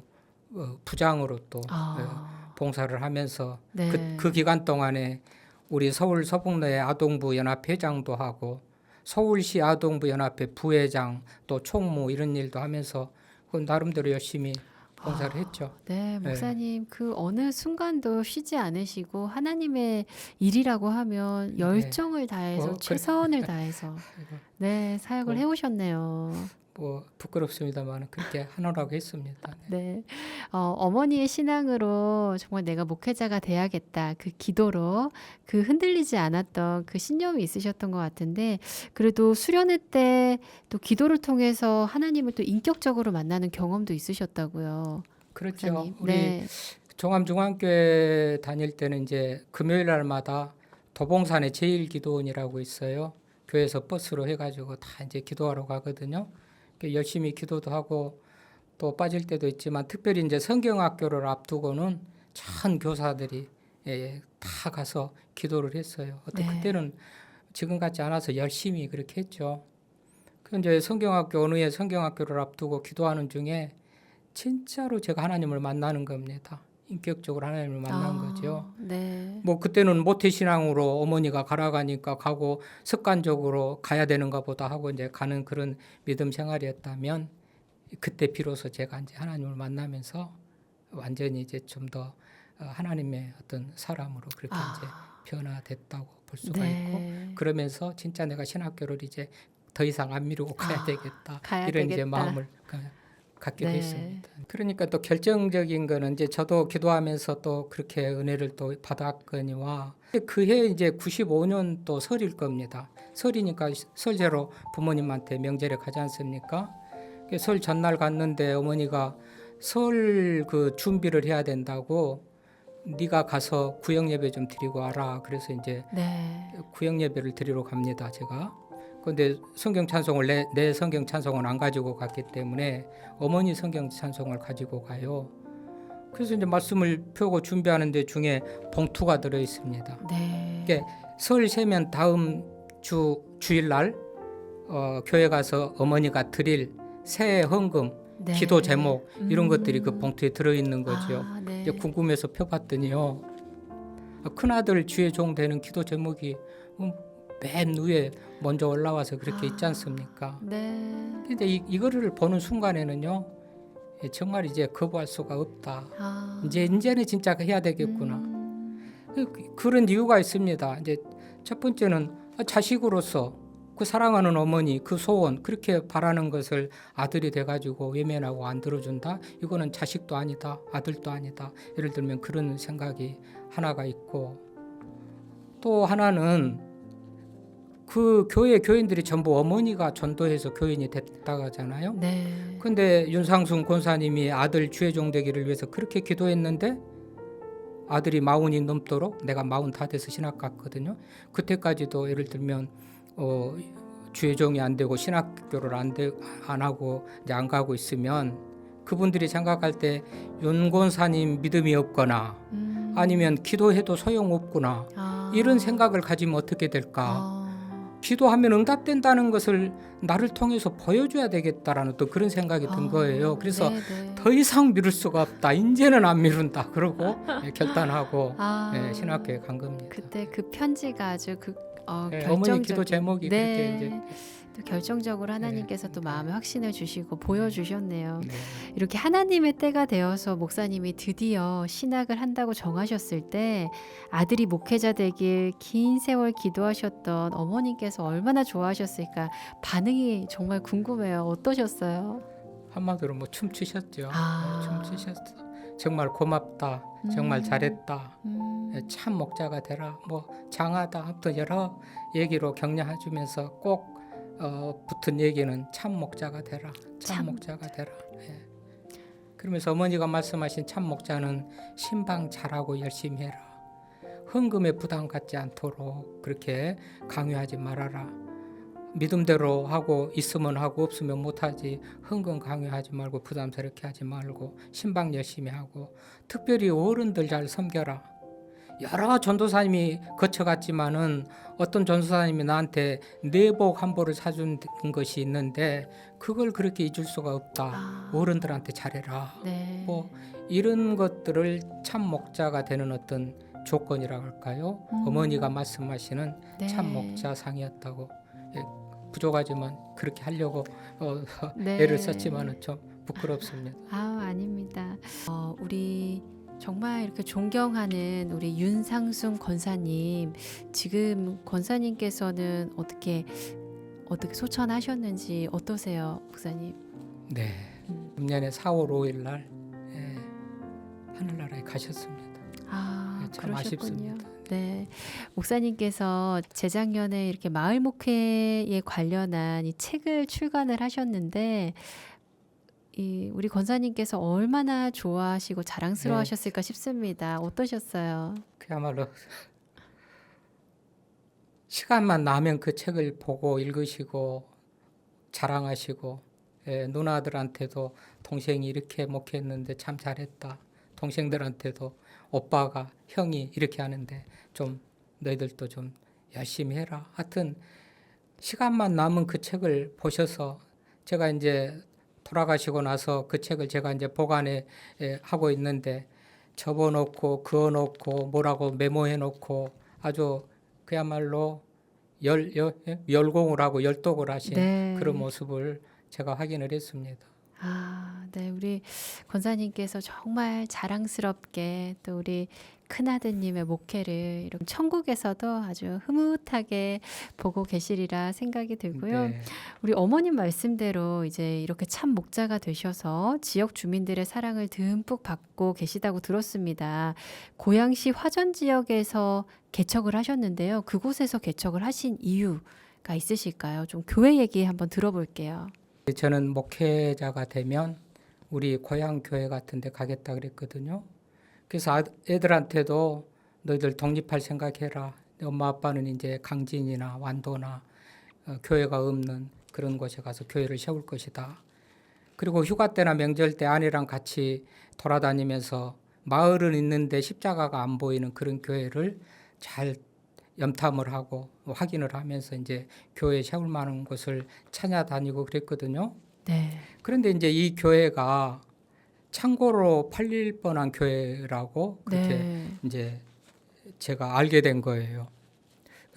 Speaker 2: 부장으로 또
Speaker 1: 아,
Speaker 2: 봉사를 하면서
Speaker 1: 네.
Speaker 2: 그 기간 동안에 우리 서울 서북로의 아동부 연합 회장도 하고 서울시 아동부 연합회 부회장 또 총무 이런 일도 하면서 그 나름대로 열심히 봉사를 했죠.
Speaker 1: 네, 목사님, 그 어느 순간도 쉬지 않으시고 하나님의 일이라고 하면 열정을 다해서
Speaker 2: 그래.
Speaker 1: 최선을 다해서 네, 사역을
Speaker 2: 뭐,
Speaker 1: 해오셨네요.
Speaker 2: 뭐 부끄럽습니다만 그렇게 하느라고 했습니다.
Speaker 1: 네. 어머니의 신앙으로 정말 내가 목회자가 돼야겠다. 그 기도로 그 흔들리지 않았던 그 신념이 있으셨던 것 같은데, 그래도 수련회 때 또 기도를 통해서 하나님을 또 인격적으로 만나는 경험도 있으셨다고요.
Speaker 2: 그렇죠.
Speaker 1: 목사님.
Speaker 2: 우리
Speaker 1: 네.
Speaker 2: 종암중앙교회 다닐 때는 이제 금요일 날마다 도봉산에 제일기도원이라고 있어요. 교회에서 버스로 해가지고 다 이제 기도하러 가거든요. 열심히 기도도 하고 또 빠질 때도 있지만 특별히 이제 성경학교를 앞두고는 전 교사들이 다 가서 기도를 했어요.
Speaker 1: 네.
Speaker 2: 그때는 지금 같지 않아서 열심히 그렇게 했죠. 그 이제 성경학교 어느 해 성경학교를 앞두고 기도하는 중에 진짜로 제가 하나님을 만나는 겁니다. 인격적으로 하나님을 만난 거죠.
Speaker 1: 네.
Speaker 2: 뭐 그때는 모태신앙으로 어머니가 가라가니까 가고 습관적으로 가야 되는가 보다 하고 이제 가는 그런 믿음 생활이었다면 그때 비로소 제가 이제 하나님을 만나면서 완전히 이제 좀 더 하나님의 어떤 사람으로 그렇게 이제 변화됐다고 볼 수가 있고
Speaker 1: 네.
Speaker 2: 그러면서 진짜 내가 신학교를 이제 더 이상 안 미루고 가야 되겠다
Speaker 1: 가야
Speaker 2: 이런 이제
Speaker 1: 되겠다.
Speaker 2: 마음을 갖기도
Speaker 1: 네.
Speaker 2: 했습니다. 그러니까 또 결정적인 거는 이제 저도 기도하면서 또 그렇게 은혜를 또 받았거니와 그해 이제 95년 또 설일 겁니다. 설이니까 설제로 부모님한테 명절에 가지 않습니까? 설 전날 갔는데 어머니가 설 그 준비를 해야 된다고 네가 가서 구역 예배 좀 드리고 와라. 그래서 이제
Speaker 1: 네.
Speaker 2: 구역 예배를 드리러 갑니다. 제가. 그런데 성경 찬송을 내 성경 찬송은 안 가지고 갔기 때문에 어머니 성경 찬송을 가지고 가요. 그래서 이제 말씀을 펴고 준비하는데 중에 봉투가 들어 있습니다.
Speaker 1: 네.
Speaker 2: 이게 설 세면 다음 주일날 교회 가서 어머니가 드릴 새해 헌금,
Speaker 1: 네.
Speaker 2: 기도 제목 이런 것들이 그 봉투에 들어 있는 거죠.
Speaker 1: 아, 네.
Speaker 2: 이제 궁금해서 펴봤더니요. 큰아들 주의 종 되는 기도 제목이 맨 위에 먼저 올라와서 그렇게 있지 않습니까?
Speaker 1: 네.
Speaker 2: 근데 이거를 보는 순간에는요. 정말 이제 거부할 수가 없다.
Speaker 1: 아.
Speaker 2: 이제는 진짜 해야 되겠구나.
Speaker 1: 음.
Speaker 2: 그런 이유가 있습니다. 이제 첫 번째는 자식으로서 그 사랑하는 어머니 그 소원 그렇게 바라는 것을 아들이 돼가지고 외면하고 안 들어준다. 이거는 자식도 아니다, 아들도 아니다. 예를 들면 그런 생각이 하나가 있고 또 하나는 그 교회 교인들이 전부 어머니가 전도해서 교인이 됐다고 하잖아요.
Speaker 1: 네.
Speaker 2: 근데 윤상순 권사님이 아들 주의종 되기를 위해서 그렇게 기도했는데 아들이 40이 넘도록 내가 40 다 돼서 신학 갔거든요. 그때까지도 예를 들면 주의종이 안 되고 신학교를 안 하고 이제 안 가고 있으면 그분들이 생각할 때 윤 권사님 믿음이 없거나 아니면 기도해도 소용없구나 이런 생각을 가지면 어떻게 될까? 기도하면 응답된다는 것을 나를 통해서 보여줘야 되겠다라는 또 그런 생각이 든 거예요. 그래서
Speaker 1: 네네.
Speaker 2: 더 이상 미룰 수가 없다. 이제는 안 미룬다. 그러고 결단하고 신학교에 간 겁니다.
Speaker 1: 그때 그 편지가 아주
Speaker 2: 어머니
Speaker 1: 결정적인
Speaker 2: 기도 제목이 그렇게 이제
Speaker 1: 또 결정적으로 하나님께서 또 마음에 확신을 주시고 보여주셨네요.
Speaker 2: 네.
Speaker 1: 이렇게 하나님의 때가 되어서 목사님이 드디어 신학을 한다고 정하셨을 때 아들이 목회자 되길 긴 세월 기도하셨던 어머님께서 얼마나 좋아하셨을까 반응이 정말 궁금해요. 어떠셨어요?
Speaker 2: 한마디로 뭐 춤추셨죠.
Speaker 1: 아.
Speaker 2: 춤추셨어. 정말 고맙다. 정말 잘했다. 참 목자가 되라. 뭐 장하다. 아무튼 여러 얘기로 격려해주면서 꼭 붙은 얘기는 참 목자가 되라. 참 목자가 되라. 예. 그러면서 어머니가 말씀하신 참 목자는 신방 잘하고 열심히 해라. 헌금에 부담 갖지 않도록 그렇게 강요하지 말아라. 믿음대로 하고 있으면 하고 없으면 못하지. 헌금 강요하지 말고 부담스럽게 하지 말고 신방 열심히 하고 특별히 어른들 잘 섬겨라. 여러 전도사님이 거쳐갔지만은 어떤 전도사님이 나한테 내복 한 벌을 사준 것이 있는데 그걸 그렇게 잊을 수가 없다. 어른들한테 잘해라.
Speaker 1: 네.
Speaker 2: 뭐 이런 것들을 참 목자가 되는 어떤 조건이라고 할까요? 어머니가 말씀하시는
Speaker 1: 네.
Speaker 2: 참 목자상이었다고. 예, 부족하지만 그렇게 하려고
Speaker 1: 네.
Speaker 2: 애를 썼지만은 좀 부끄럽습니다.
Speaker 1: 아닙니다. 우리 정말 이렇게 존경하는 우리 윤상순 권사님, 지금 권사님께서는 어떻게 소천하셨는지 어떠세요, 목사님?
Speaker 2: 네, 금년에 4월 5일 날 하늘나라에 가셨습니다. 참
Speaker 1: 그러셨군요.
Speaker 2: 아쉽습니다.
Speaker 1: 네, 목사님께서 재작년에 이렇게 마을 목회에 관련한 이 책을 출간을 하셨는데 우리 권사님께서 얼마나 좋아하시고 자랑스러워하셨을까 싶습니다. 어떠셨어요?
Speaker 2: 그야말로 시간만 나면 그 책을 보고 읽으시고 자랑하시고 누나들한테도 동생이 이렇게 목회했는데 참 잘했다. 동생들한테도 오빠가 형이 이렇게 하는데 좀 너희들도 좀 열심히 해라. 하여튼 시간만 남은 그 책을 보셔서 제가 이제 돌아가시고 나서 그 책을 제가 이제 보관해 하고 있는데 접어놓고 그어놓고 뭐라고 메모해놓고 아주 그야말로 열공을 하고 열독을 하신
Speaker 1: 네.
Speaker 2: 그런 모습을 제가 확인을 했습니다.
Speaker 1: 네. 우리 권사님께서 정말 자랑스럽게 또 우리 큰아드님의 목회를 이렇게 천국에서도 아주 흐뭇하게 보고 계시리라 생각이 들고요.
Speaker 2: 네.
Speaker 1: 우리 어머님 말씀대로 이제 이렇게 참 목자가 되셔서 지역 주민들의 사랑을 듬뿍 받고 계시다고 들었습니다. 고양시 화전 지역에서 개척을 하셨는데요. 그곳에서 개척을 하신 이유가 있으실까요? 좀 교회 얘기 한번 들어볼게요.
Speaker 2: 저는 목회자가 되면 우리 고향 교회 같은 데 가겠다 그랬거든요. 그래서 애들한테도 너희들 독립할 생각해라. 엄마 아빠는 이제 강진이나 완도나 교회가 없는 그런 곳에 가서 교회를 세울 것이다. 그리고 휴가 때나 명절 때 아내랑 같이 돌아다니면서 마을은 있는데 십자가가 안 보이는 그런 교회를 잘 염탐을 하고 확인을 하면서 이제 교회 세울 만한 곳을 찾아다니고 그랬거든요.
Speaker 1: 네.
Speaker 2: 그런데 이제 이 교회가 창고로 팔릴 뻔한 교회라고 그렇게
Speaker 1: 네.
Speaker 2: 이제 제가 알게 된 거예요.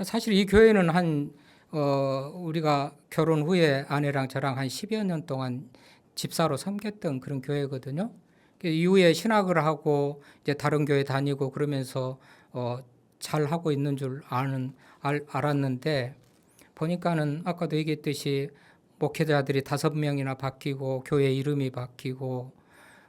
Speaker 2: 사실 이 교회는 우리가 결혼 후에 아내랑 저랑 한 10여 년 동안 집사로 섬겼던 그런 교회거든요. 이후에 신학을 하고 이제 다른 교회 다니고 그러면서 잘 하고 있는 줄 알았는데 보니까는 아까도 얘기했듯이 목회자들이 5명이나 바뀌고 교회 이름이 바뀌고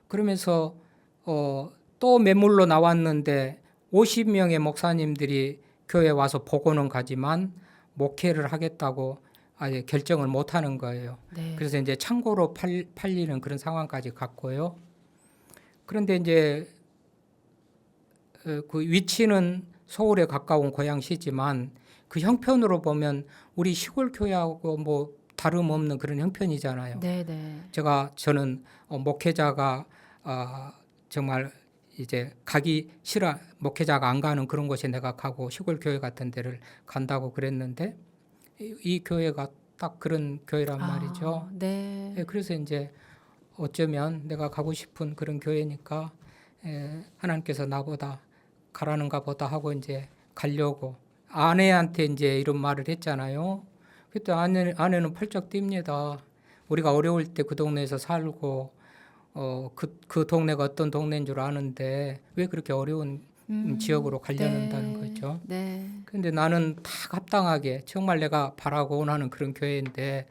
Speaker 2: 그러면서 또 매물로 나왔는데 50명의 목사님들이 교회 와서 보고는 가지만 목회를 하겠다고 아예 결정을 못 하는 거예요.
Speaker 1: 네.
Speaker 2: 그래서 이제 창고로 팔리는 그런 상황까지 갔고요. 그런데 이제 그 위치는 서울에 가까운 고양시지만 그 형편으로 보면 우리 시골 교회하고 뭐 다름없는 그런 형편이잖아요.
Speaker 1: 네, 네.
Speaker 2: 저는 목회자가 정말 이제 가기 싫어 목회자가 안 가는 그런 곳에 내가 가고 시골 교회 같은 데를 간다고 그랬는데 이 교회가 딱 그런 교회란 말이죠.
Speaker 1: 네.
Speaker 2: 그래서 이제 어쩌면 내가 가고 싶은 그런 교회니까 하나님께서 나보다 가라는가 보다 하고 이제 가려고 아내한테 이제 이런 말을 했잖아요. 그때 아내는 펄쩍 뜁니다. 우리가 어려울 때 그 동네에서 살고 그 동네가 어떤 동네인 줄 아는데 왜 그렇게 어려운 지역으로 가려는다는
Speaker 1: 네.
Speaker 2: 거죠.
Speaker 1: 네.
Speaker 2: 그런데 나는 다 합당하게 정말 내가 바라고 원하는 그런 교회인데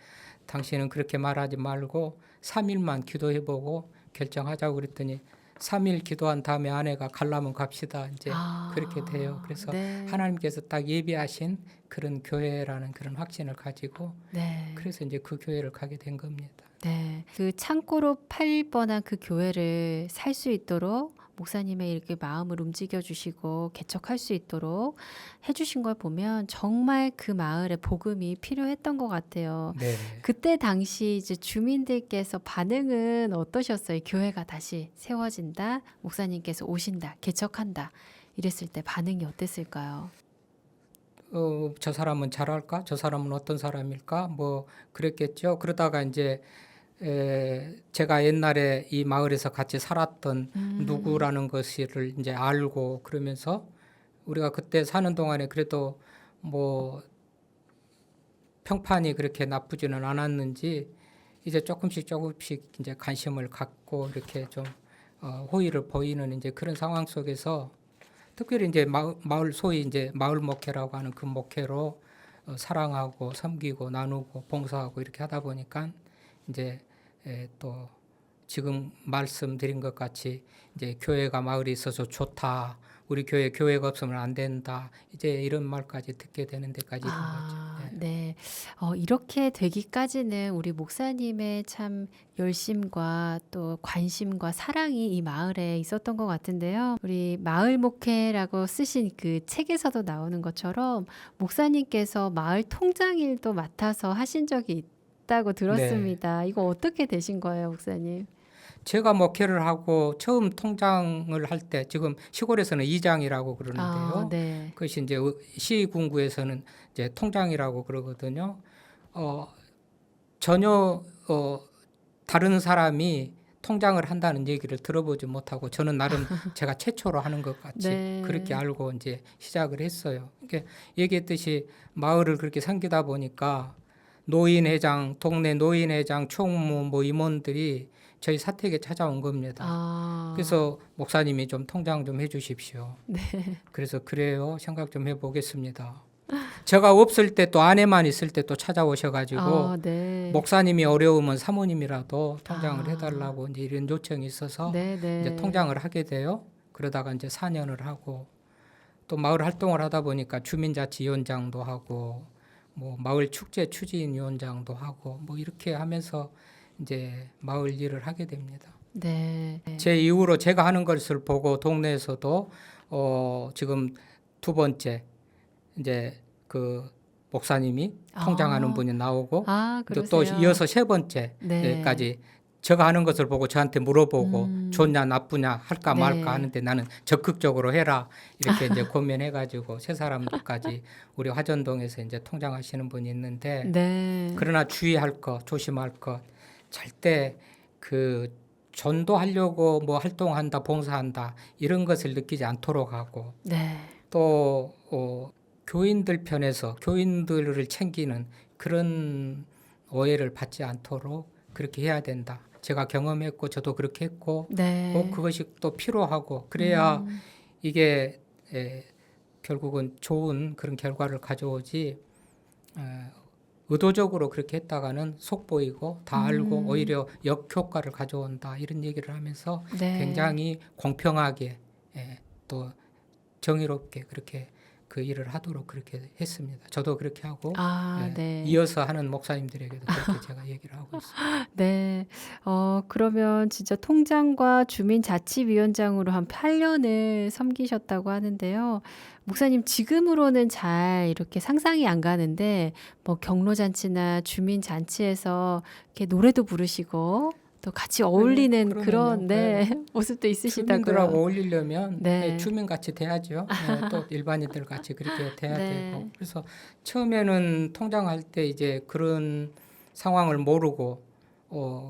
Speaker 2: 당신은 그렇게 말하지 말고 3일만 기도해보고 결정하자고 그랬더니 3일 기도한 다음에 아내가 가려면 갑시다 이제 그렇게 돼요. 그래서
Speaker 1: 네.
Speaker 2: 하나님께서 딱 예비하신 그런 교회라는 그런 확신을 가지고
Speaker 1: 네.
Speaker 2: 그래서 이제 그 교회를 가게 된 겁니다.
Speaker 1: 네. 그 창고로 팔릴 뻔한 그 교회를 살 수 있도록 목사님의 이렇게 마음을 움직여 주시고 개척할 수 있도록 해주신 걸 보면 정말 그 마을에 복음이 필요했던 것 같아요.
Speaker 2: 네.
Speaker 1: 그때 당시 이제 주민들께서 반응은 어떠셨어요? 교회가 다시 세워진다, 목사님께서 오신다, 개척한다 이랬을 때 반응이 어땠을까요?
Speaker 2: 저 사람은 잘할까? 저 사람은 어떤 사람일까? 뭐 그랬겠죠. 그러다가 이제 제가 옛날에 이 마을에서 같이 살았던 누구라는 것을 이제 알고 그러면서 우리가 그때 사는 동안에 그래도 뭐 평판이 그렇게 나쁘지는 않았는지 이제 조금씩 이제 관심을 갖고 이렇게 좀 호의를 보이는 이제 그런 상황 속에서 특별히 이제 마을 소위 이제 마을 목회라고 하는 그 목회로 사랑하고 섬기고 나누고 봉사하고 이렇게 하다 보니까 이제 또 지금 말씀드린 것 같이 이제 교회가 마을에 있어서 좋다. 우리 교회가 없으면 안 된다. 이제 이런 말까지 듣게 되는 데까지 이른 거죠.
Speaker 1: 네. 이렇게 되기까지는 우리 목사님의 참 열심과 또 관심과 사랑이 이 마을에 있었던 것 같은데요. 우리 마을 목회라고 쓰신 그 책에서도 나오는 것처럼 목사님께서 마을 통장 일도 맡아서 하신 적이 있다고 들었습니다. 이거 어떻게 되신 거예요, 목사님?
Speaker 2: 제가 목회를 하고 처음 통장을 할 때 지금 시골에서는 이장이라고 그러는데요.
Speaker 1: 네.
Speaker 2: 그것이 이제 시군구에서는 이제 통장이라고 그러거든요. 전혀 다른 사람이 통장을 한다는 얘기를 들어보지 못하고 저는 나름 제가 최초로 하는 것 같이
Speaker 1: 네.
Speaker 2: 그렇게 알고 이제 시작을 했어요. 그러니까 얘기했듯이 마을을 그렇게 섬기다 보니까 노인회장, 동네 노인회장, 총무 뭐 임원들이 저희 사택에 찾아온 겁니다.
Speaker 1: 아.
Speaker 2: 그래서 목사님이 좀 통장 좀 해주십시오.
Speaker 1: 네.
Speaker 2: 그래서 그래요. 생각 좀 해보겠습니다. 제가 없을 때 또 아내만 있을 때 또 찾아오셔가지고
Speaker 1: 아, 네.
Speaker 2: 목사님이 어려우면 사모님이라도 통장을
Speaker 1: 아.
Speaker 2: 해달라고 이제 이런 요청이 있어서
Speaker 1: 네, 네.
Speaker 2: 이제 통장을 하게 돼요. 그러다가 이제 4년을 하고 또 마을 활동을 하다 보니까 주민자치위원장도 하고 뭐 마을 축제 추진위원장도 하고 뭐 이렇게 하면서 이제 마을 일을 하게 됩니다.
Speaker 1: 네.
Speaker 2: 제 이후로 제가 하는 것을 보고 동네에서도 지금 두 번째 이제 그 목사님이 통장하는 분이 나오고
Speaker 1: 아,
Speaker 2: 또
Speaker 1: 그러세요.
Speaker 2: 이어서 세
Speaker 1: 네.
Speaker 2: 번째까지 제가 하는 것을 보고 저한테 물어보고 좋냐 나쁘냐 할까
Speaker 1: 네.
Speaker 2: 말까 하는데 나는 적극적으로 해라 이렇게 이제 고민해가지고 세 사람까지 우리 화전동에서 이제 통장하시는 분이 있는데
Speaker 1: 네.
Speaker 2: 그러나 주의할 것 조심할 것 절대 그 전도하려고 뭐 활동한다 봉사한다 이런 것을 느끼지 않도록 하고
Speaker 1: 네.
Speaker 2: 또 교인들 편에서 교인들을 챙기는 그런 오해를 받지 않도록 그렇게 해야 된다. 제가 경험했고 저도 그렇게 했고
Speaker 1: 네.
Speaker 2: 꼭 그것이 또 필요하고 그래야 이게 결국은 좋은 그런 결과를 가져오지 의도적으로 그렇게 했다가는 속보이고 다 알고 오히려 역효과를 가져온다 이런 얘기를 하면서
Speaker 1: 네.
Speaker 2: 굉장히 공평하게 또 정의롭게 그렇게 그 일을 하도록 그렇게 했습니다. 저도 그렇게 하고
Speaker 1: 아, 네.
Speaker 2: 이어서 하는 목사님들에게도 그렇게 제가 얘기를 하고 있습니다.
Speaker 1: 네. 그러면 진짜 통장과 주민자치위원장으로 한 8년을 섬기셨다고 하는데요. 목사님 지금으로는 잘 이렇게 상상이 안 가는데 뭐 경로잔치나 주민잔치에서 이렇게 노래도 부르시고 또 같이 어울리는
Speaker 2: 그러면요.
Speaker 1: 그런
Speaker 2: 네.
Speaker 1: 모습도 있으시다고요.
Speaker 2: 주민들하고 어울리려면
Speaker 1: 네.
Speaker 2: 주민같이 돼야죠. 또 일반인들 같이 그렇게 돼야
Speaker 1: 네.
Speaker 2: 되고 그래서 처음에는 통장할 때 이제 그런 상황을 모르고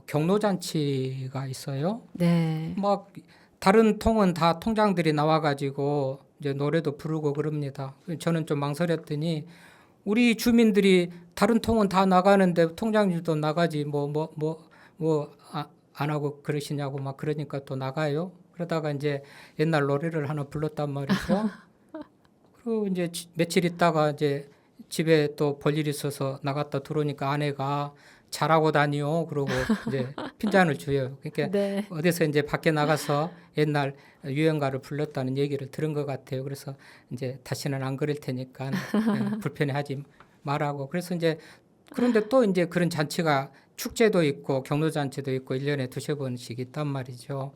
Speaker 2: 경로잔치가 있어요.
Speaker 1: 네.
Speaker 2: 막 다른 통은 다 통장들이 나와가지고 이제 노래도 부르고 그럽니다. 저는 좀 망설였더니 우리 주민들이 다른 통은 다 나가는데 통장들도 나가지 안 하고 그러시냐고 막 그러니까 또 나가요. 그러다가 이제 옛날 노래를 하나 불렀단 말이죠. 그리고 이제 며칠 있다가 이제 집에 또 볼 일 있어서 나갔다 들어오니까 아내가 잘하고 다니요. 그러고 이제 핀잔을 줘요. 그러니까
Speaker 1: 네.
Speaker 2: 어디서 이제 밖에 나가서 옛날 유행가를 불렀다는 얘기를 들은 것 같아요. 그래서 이제 다시는 안 그럴 테니까 불편해하지 말라고. 그래서 이제 그런데 또 이제 그런 잔치가 축제도 있고 경로잔치도 있고 1년에 두세 번씩 있단 말이죠.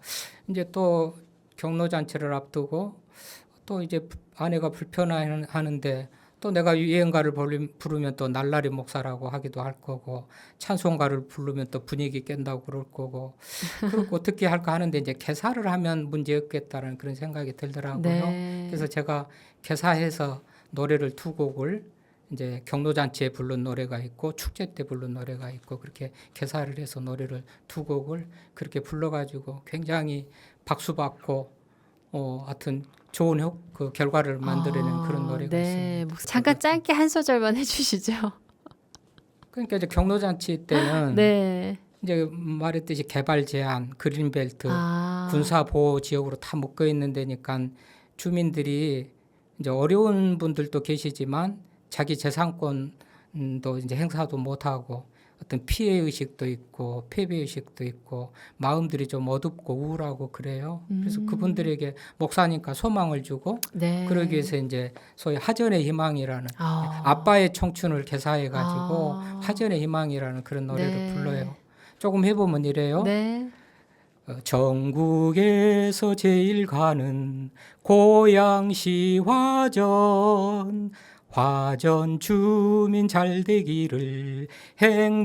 Speaker 2: 이제 또 경로잔치를 앞두고 또 이제 아내가 불편해하는데 또 내가 유행가를 부르면 또 날라리 목사라고 하기도 할 거고 찬송가를 부르면 또 분위기 깬다고 그럴 거고 그리고 어떻게 할까 하는데 이제 개사를 하면 문제 없겠다는 그런 생각이 들더라고요.
Speaker 1: 네.
Speaker 2: 그래서 제가 개사해서 노래를 두 곡을 이제 경로잔치에 부른 노래가 있고 축제 때 부른 노래가 있고 그렇게 개사를 해서 노래를 두 곡을 그렇게 불러가지고 굉장히 박수 받고 하여튼 좋은 그 결과를 만들어낸 그런 노래가
Speaker 1: 네.
Speaker 2: 있습니다.
Speaker 1: 잠깐 짧게 한 소절만 해주시죠.
Speaker 2: 그러니까 이제 경로잔치 때는
Speaker 1: 네.
Speaker 2: 이제 말했듯이 개발 제한, 그린벨트, 군사 보호 지역으로 다 묶여 있는 데니까 주민들이 이제 어려운 분들도 계시지만 자기 재산권도 이제 행사도 못 하고 어떤 피해 의식도 있고 패배 의식도 있고 마음들이 좀 어둡고 우울하고 그래요. 그래서 그분들에게 목사님과 소망을 주고
Speaker 1: 네.
Speaker 2: 그러기 위해서 이제 소위 하전의 희망이라는 아빠의 청춘을 개사해 가지고 하전의 희망이라는 그런 노래를
Speaker 1: 네.
Speaker 2: 불러요. 조금 해보면 이래요.
Speaker 1: 네.
Speaker 2: 전국에서 제일 가는 고양시 화전 화전 주민 잘 되기를 행복하기를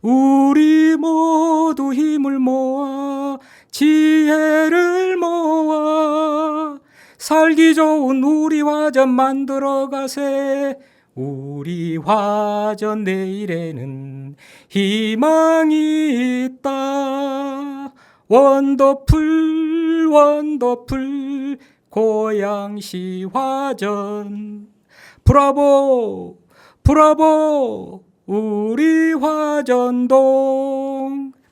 Speaker 2: 우리 모두 힘을 모아 지혜를 모아 살기 좋은 우리 화전 만들어 가세 우리 화전 내일에는 희망이 있다 원더풀 원더풀 고양시 화전 브라보 브라보 우리 화전동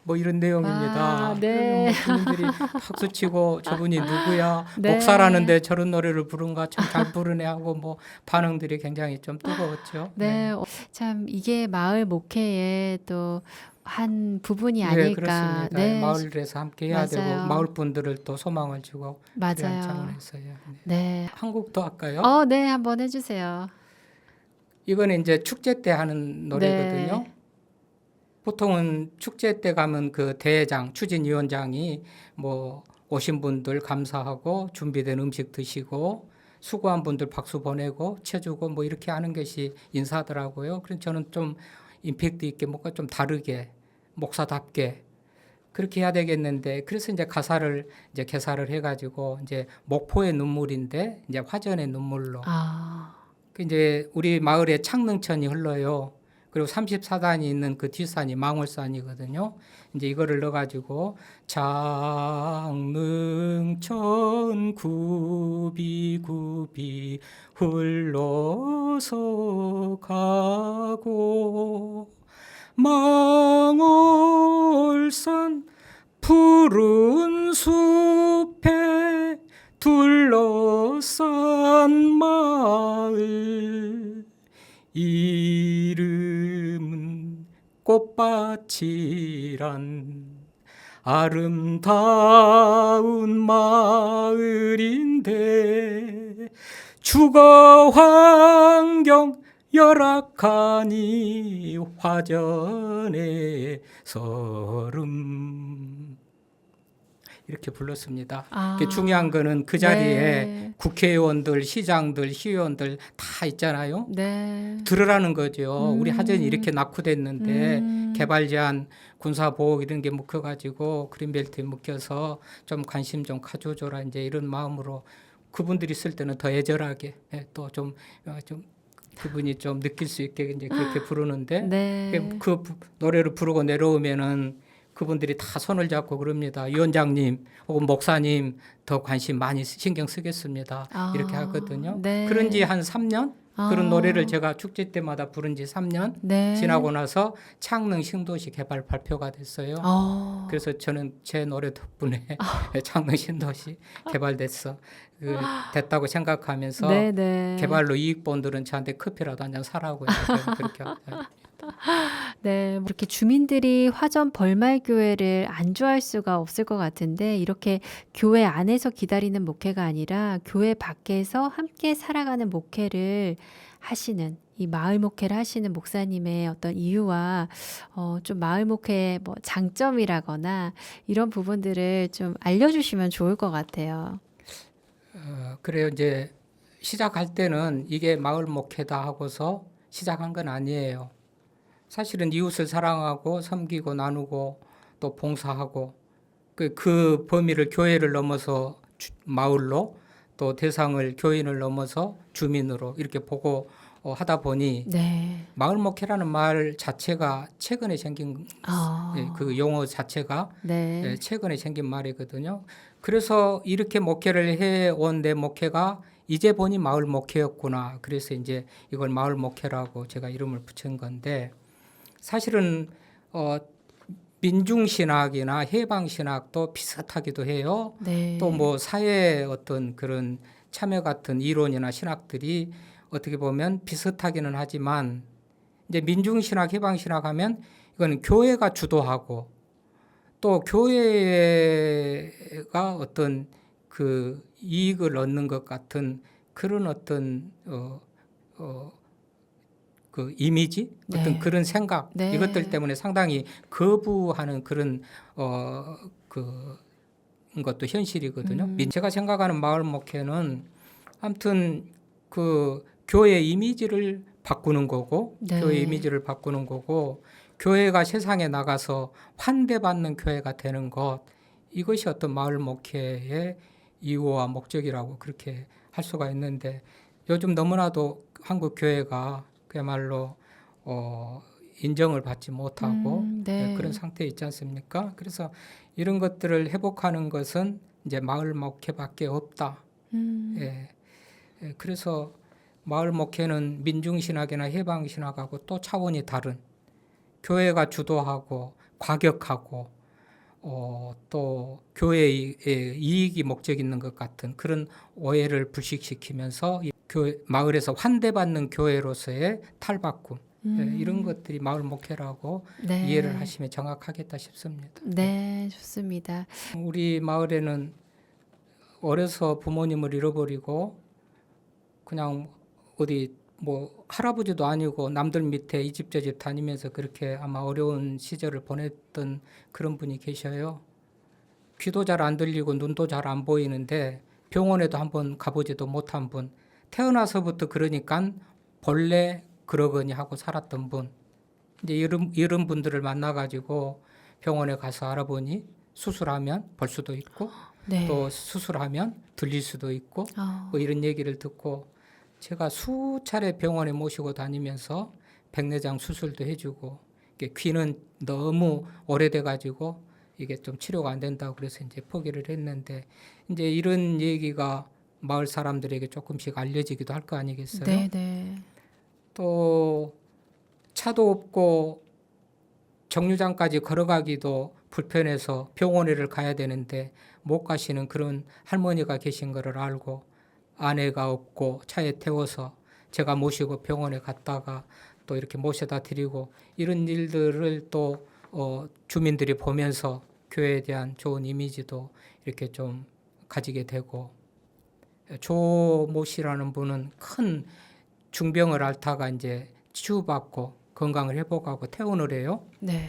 Speaker 2: 뭐 이런 내용입니다.
Speaker 1: 아, 네.
Speaker 2: 그러면 뭐 주민들이 박수치고 저분이 누구야?
Speaker 1: 네.
Speaker 2: 목사라는데 저런 노래를 부른가 참 잘 부르네 하고 뭐 반응들이 굉장히 좀 뜨거웠죠.
Speaker 1: 네, 참 이게 마을 목회의 또 한 부분이
Speaker 2: 네,
Speaker 1: 아닐까.
Speaker 2: 그렇습니다.
Speaker 1: 네,
Speaker 2: 마을에서 함께 해야 되고
Speaker 1: 맞아요.
Speaker 2: 마을 분들을 또 소망을 주고 그런
Speaker 1: 맞아요.
Speaker 2: 차원에서요. 네.
Speaker 1: 네.
Speaker 2: 한국도 할까요?
Speaker 1: 네, 한번 해주세요.
Speaker 2: 이거는 이제 축제 때 하는 노래거든요.
Speaker 1: 네.
Speaker 2: 보통은 축제 때 가면 그 대회장, 추진위원장이 뭐 오신 분들 감사하고 준비된 음식 드시고 수고한 분들 박수 보내고 쳐주고 뭐 이렇게 하는 것이 인사더라고요. 그래서 저는 좀 임팩트 있게 뭔가 좀 다르게 목사답게 그렇게 해야 되겠는데 그래서 이제 가사를 이제 개사를 해가지고 이제 목포의 눈물인데 이제 화전의 눈물로
Speaker 1: 아,
Speaker 2: 그 이제 우리 마을에 창릉천이 흘러요. 그리고 34단이 있는 그 뒷산이 망월산이거든요. 이제 이거를 넣어가지고 창릉천 굽이굽이 흘러서 가고 망월산 푸른 숲에 둘러싼 마을 이름은 꽃밭이란 아름다운 마을인데 주거 환경 열악하니 화전의 서름 이렇게 불렀습니다.
Speaker 1: 아,
Speaker 2: 중요한 거는 그 자리에
Speaker 1: 네.
Speaker 2: 국회의원들, 시장들, 시의원들 다 있잖아요.
Speaker 1: 네.
Speaker 2: 들으라는 거죠. 우리 하전이 이렇게 낙후됐는데 개발 제한, 군사 보호 이런 게 묶여가지고 그린벨트에 묶여서 좀 관심 좀 가져줘라 이제 이런 마음으로 그분들이 쓸 때는 더 애절하게 또 좀 그분이 좀 느낄 수 있게 이제 그렇게 부르는데
Speaker 1: 네.
Speaker 2: 그 노래를 부르고 내려오면은 그분들이 다 손을 잡고 그럽니다. 위원장님 혹은 목사님 더 관심 많이 신경 쓰겠습니다.
Speaker 1: 아,
Speaker 2: 이렇게 하거든요.
Speaker 1: 네.
Speaker 2: 그런 지 한 3년? 그런 노래를 제가 축제 때마다 부른 지 3년
Speaker 1: 네.
Speaker 2: 지나고 나서 창릉 신도시 개발 발표가 됐어요. 그래서 저는 제 노래 덕분에 창릉 신도시 개발됐어. 됐다고 생각하면서
Speaker 1: 네, 네.
Speaker 2: 개발로 이익 본들은 저한테 커피라도 한 잔 사라고 그렇게
Speaker 1: 네, 뭐 이렇게 주민들이 화전 벌말교회를 안 좋아할 수가 없을 것 같은데 이렇게 교회 안에서 기다리는 목회가 아니라 교회 밖에서 함께 살아가는 목회를 하시는 이 마을 목회를 하시는 목사님의 어떤 이유와 좀 마을 목회의 뭐 장점이라거나 이런 부분들을 좀 알려주시면 좋을 것 같아요.
Speaker 2: 그래요. 이제 시작할 때는 이게 마을 목회다 하고서 시작한 건 아니에요. 사실은 이웃을 사랑하고 섬기고 나누고 또 봉사하고 그 범위를 교회를 넘어서 마을로 또 대상을 교인을 넘어서 주민으로 이렇게 보고 하다 보니
Speaker 1: 네.
Speaker 2: 마을 목회라는 말 자체가 최근에 생긴 그 용어 자체가
Speaker 1: 네.
Speaker 2: 최근에 생긴 말이거든요. 그래서 이렇게 목회를 해온 내 목회가 이제 보니 마을 목회였구나. 그래서 이제 이걸 마을 목회라고 제가 이름을 붙인 건데 사실은 민중신학이나 해방신학도 비슷하기도 해요.
Speaker 1: 네.
Speaker 2: 또 뭐 사회의 어떤 그런 참여 같은 이론이나 신학들이 어떻게 보면 비슷하기는 하지만 이제 민중신학, 해방신학 하면 이거는 교회가 주도하고 또 교회가 어떤 그 이익을 얻는 것 같은 그런 어떤 그 이미지 어떤
Speaker 1: 네.
Speaker 2: 그런 생각
Speaker 1: 네.
Speaker 2: 이것들 때문에 상당히 거부하는 그런 그 것도 현실이거든요. 제가 생각하는 마을 목회는 아무튼 그 교회 이미지를 바꾸는 거고
Speaker 1: 네.
Speaker 2: 교회 이미지를 바꾸는 거고 교회가 세상에 나가서 환대받는 교회가 되는 것 이것이 어떤 마을 목회의 이유와 목적이라고 그렇게 할 수가 있는데 요즘 너무나도 한국 교회가 그야말로 인정을 받지 못하고
Speaker 1: 네.
Speaker 2: 그런 상태에 있지 않습니까? 그래서 이런 것들을 회복하는 것은 이제 마을 목회밖에 없다. 그래서 마을 목회는 민중신학이나 해방신학하고 또 차원이 다른 교회가 주도하고 과격하고 또 교회의 이익이 목적 있는 것 같은 그런 오해를 불식시키면서 마을에서 환대받는 교회로서의 탈바꿈 이런 것들이 마을 목회라고
Speaker 1: 네.
Speaker 2: 이해를 하시면 정확하겠다 싶습니다.
Speaker 1: 네, 좋습니다.
Speaker 2: 우리 마을에는 어려서 부모님을 잃어버리고 그냥 어디 뭐 할아버지도 아니고 남들 밑에 이 집 저 집 다니면서 그렇게 아마 어려운 시절을 보냈던 그런 분이 계셔요. 귀도 잘 안 들리고 눈도 잘 안 보이는데 병원에도 한번 가보지도 못한 분, 태어나서부터 그러니까 본래 그러거니 하고 살았던 분, 이제 이런 분들을 만나가지고 병원에 가서 알아보니 수술하면 볼 수도 있고
Speaker 1: 네.
Speaker 2: 또 수술하면 들릴 수도 있고 뭐 이런 얘기를 듣고 제가 수차례 병원에 모시고 다니면서 백내장 수술도 해주고 이게 귀는 너무 오래돼가지고 이게 좀 치료가 안 된다고 그래서 이제 포기를 했는데 이제 이런 얘기가 마을 사람들에게 조금씩 알려지기도 할 거 아니겠어요?
Speaker 1: 네, 네.
Speaker 2: 또 차도 없고 정류장까지 걸어가기도 불편해서 병원에를 가야 되는데 못 가시는 그런 할머니가 계신 거를 알고 아내가 없고 차에 태워서 제가 모시고 병원에 갔다가 또 이렇게 모셔다 드리고 이런 일들을 또 주민들이 보면서 교회에 대한 좋은 이미지도 이렇게 좀 가지게 되고 조모 씨라는 분은 큰 중병을 앓다가 이제 치유받고 건강을 회복하고 퇴원을 해요.
Speaker 1: 네.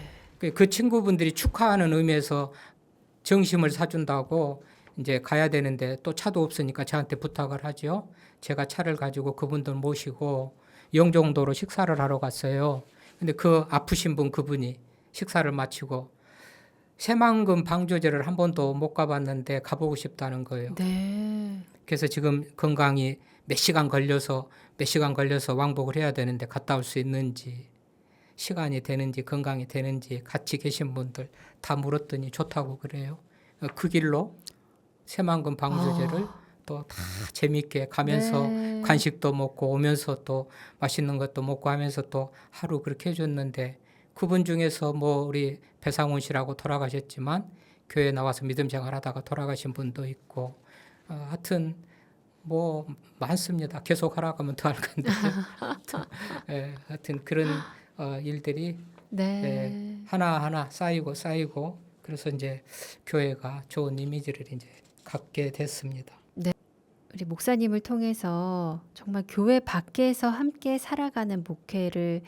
Speaker 2: 그 친구분들이 축하하는 의미에서 정심을 사준다고 이제 가야 되는데 또 차도 없으니까 저한테 부탁을 하죠. 제가 차를 가지고 그분들 모시고 영종도로 식사를 하러 갔어요. 근데 그 아프신 분 그분이 식사를 마치고 새만금 방조제를 한 번도 못 가봤는데 가보고 싶다는 거예요.
Speaker 1: 네.
Speaker 2: 그래서 지금 건강이 몇 시간 걸려서 왕복을 해야 되는데 갔다 올 수 있는지 시간이 되는지 건강이 되는지 같이 계신 분들 다 물었더니 좋다고 그래요. 그 길로 새만금 방조제를 또 다 재미있게 가면서
Speaker 1: 네.
Speaker 2: 간식도 먹고 오면서 또 맛있는 것도 먹고 하면서 또 하루 그렇게 해줬는데 그분 중에서 뭐 우리 배상훈 씨라고 돌아가셨지만 교회 나와서 믿음 생활하다가 돌아가신 분도 있고 하여튼 뭐 많습니다. 계속 하라고 하면 더 할 건데 하여튼 그런 일들이
Speaker 1: 네.
Speaker 2: 하나하나 쌓이고 그래서 이제 교회가 좋은 이미지를 이제 갖게 됐습니다.
Speaker 1: 우리 목사님을 통해서 정말 교회 밖에서 함께 살아가는 목회를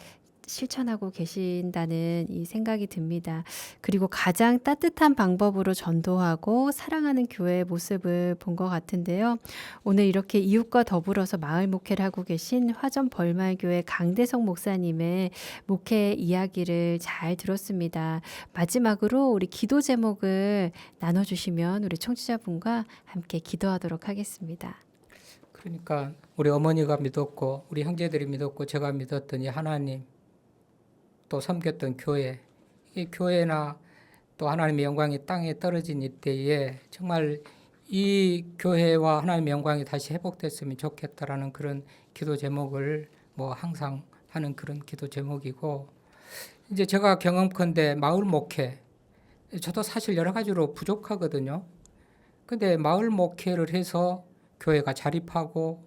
Speaker 1: 실천하고 계신다는 이 생각이 듭니다. 그리고 가장 따뜻한 방법으로 전도하고 사랑하는 교회의 모습을 본 것 같은데요. 오늘 이렇게 이웃과 더불어서 마을 목회를 하고 계신 화전 벌말교회 강대성 목사님의 목회 이야기를 잘 들었습니다. 마지막으로 우리 기도 제목을 나눠주시면 우리 청취자분과 함께 기도하도록 하겠습니다.
Speaker 2: 그러니까 우리 어머니가 믿었고 우리 형제들이 믿었고 제가 믿었던 이 하나님 또 섬겼던 교회, 이 교회나 또 하나님의 영광이 땅에 떨어진 이때에 정말 이 교회와 하나님의 영광이 다시 회복됐으면 좋겠다라는 그런 기도 제목을 뭐 항상 하는 그런 기도 제목이고 이제 제가 경험컨대 마을 목회 저도 사실 여러 가지로 부족하거든요. 근데 마을 목회를 해서 교회가 자립하고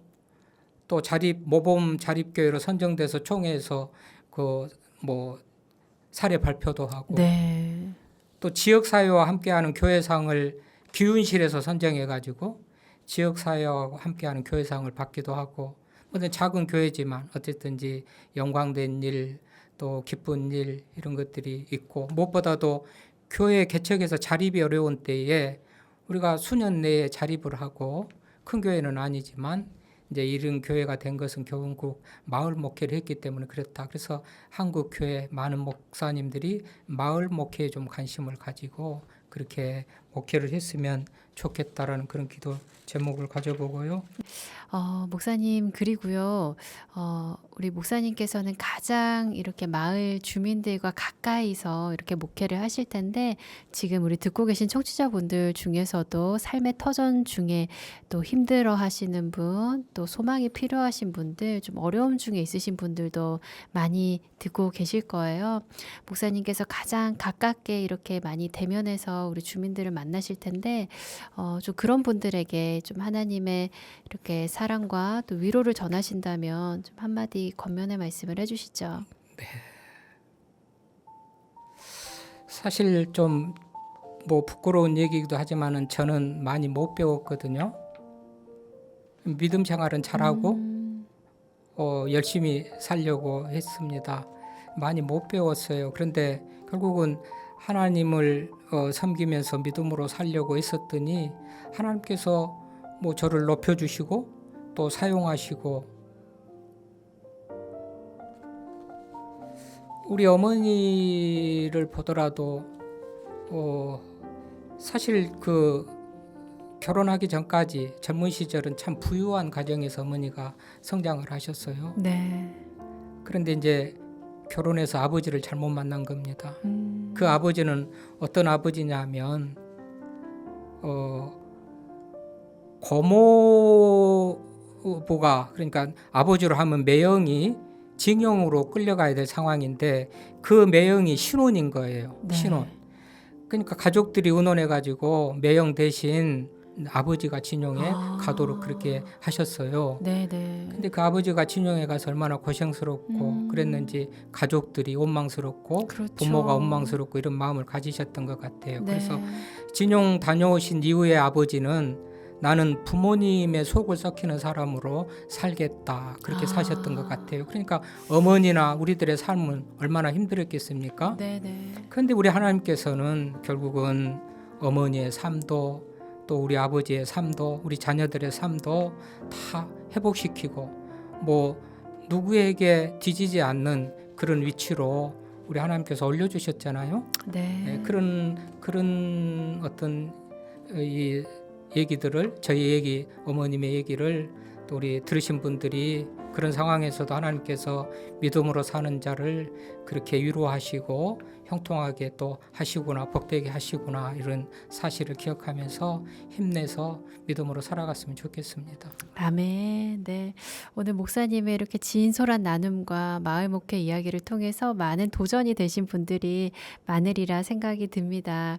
Speaker 2: 또 모범 자립교회로 선정돼서 총회에서 뭐 사례 발표도 하고
Speaker 1: 네.
Speaker 2: 또 지역사회와 함께하는 교회상을 기운실에서 선정해가지고 지역사회와 함께하는 교회상을 받기도 하고 뭐든 작은 교회지만 어쨌든지 영광된 일 또 기쁜 일 이런 것들이 있고 무엇보다도 교회 개척에서 자립이 어려운 때에 우리가 수년 내에 자립을 하고 큰 교회는 아니지만 이제 이런 교회가 된 것은 결국 마을 목회를 했기 때문에 그렇다. 그래서 한국 교회 많은 목사님들이 마을 목회에 좀 관심을 가지고 그렇게 목회를 했으면 좋겠다라는 그런 기도 제목을 가져보고요.
Speaker 1: 목사님, 그리고요, 우리 목사님께서는 가장 이렇게 마을 주민들과 가까이서 이렇게 목회를 하실 텐데, 지금 우리 듣고 계신 청취자분들 중에서도 삶의 터전 중에 또 힘들어 하시는 분, 또 소망이 필요하신 분들, 좀 어려움 중에 있으신 분들도 많이 듣고 계실 거예요. 목사님께서 가장 가깝게 이렇게 많이 대면해서 우리 주민들을 만나실 텐데, 좀 그런 분들에게 좀 하나님의 이렇게 사랑과 또 위로를 전하신다면 좀 한마디 권면의 말씀을 해주시죠.
Speaker 2: 사실 좀 뭐 부끄러운 얘기이기도 하지만은 저는 많이 못 배웠거든요. 믿음 생활은 잘하고 열심히 살려고 했습니다. 많이 못 배웠어요. 그런데 결국은 하나님을 섬기면서 믿음으로 살려고 했었더니 하나님께서 뭐 저를 높여주시고 또 사용하시고, 우리 어머니를 보더라도 사실 그 결혼하기 전까지 젊은 시절은 참 부유한 가정에서 어머니가 성장을 하셨어요.
Speaker 1: 네.
Speaker 2: 그런데 이제 결혼해서 아버지를 잘못 만난 겁니다. 그 아버지는 어떤 아버지냐면 고모부가, 그러니까 아버지로 하면 매형이 징용으로 끌려가야 될 상황인데 그 매형이 신혼인 거예요.
Speaker 1: 네.
Speaker 2: 신혼. 그러니까 가족들이 의논해 가지고 매형 대신 아버지가 진용에 가도록 그렇게 하셨어요.
Speaker 1: 네네.
Speaker 2: 근데 그 아버지가 진용에 가서 얼마나 고생스럽고 그랬는지 가족들이 원망스럽고
Speaker 1: 그렇죠.
Speaker 2: 부모가 원망스럽고 이런 마음을 가지셨던 것 같아요.
Speaker 1: 네.
Speaker 2: 그래서 진용 다녀오신 이후에 아버지는 나는 부모님의 속을 썩히는 사람으로 살겠다, 그렇게 사셨던 것 같아요. 그러니까 어머니나 우리들의 삶은 얼마나 힘들었겠습니까?
Speaker 1: 네네.
Speaker 2: 그런데 우리 하나님께서는 결국은 어머니의 삶도 또 우리 아버지의 삶도 우리 자녀들의 삶도 다 회복시키고 뭐 누구에게 뒤지지 않는 그런 위치로 우리 하나님께서 올려주셨잖아요.
Speaker 1: 네.
Speaker 2: 네, 그런 어떤 이 얘기들을, 저희 얘기, 어머님의 얘기를 또 우리 들으신 분들이 그런 상황에서도 하나님께서 믿음으로 사는 자를 그렇게 위로하시고 형통하게 또 하시구나, 복되게 하시구나, 이런 사실을 기억하면서 힘내서 믿음으로 살아갔으면 좋겠습니다.
Speaker 1: 아멘. 네. 오늘 목사님의 이렇게 진솔한 나눔과 마을 목회 이야기를 통해서 많은 도전이 되신 분들이 많으리라 생각이 듭니다.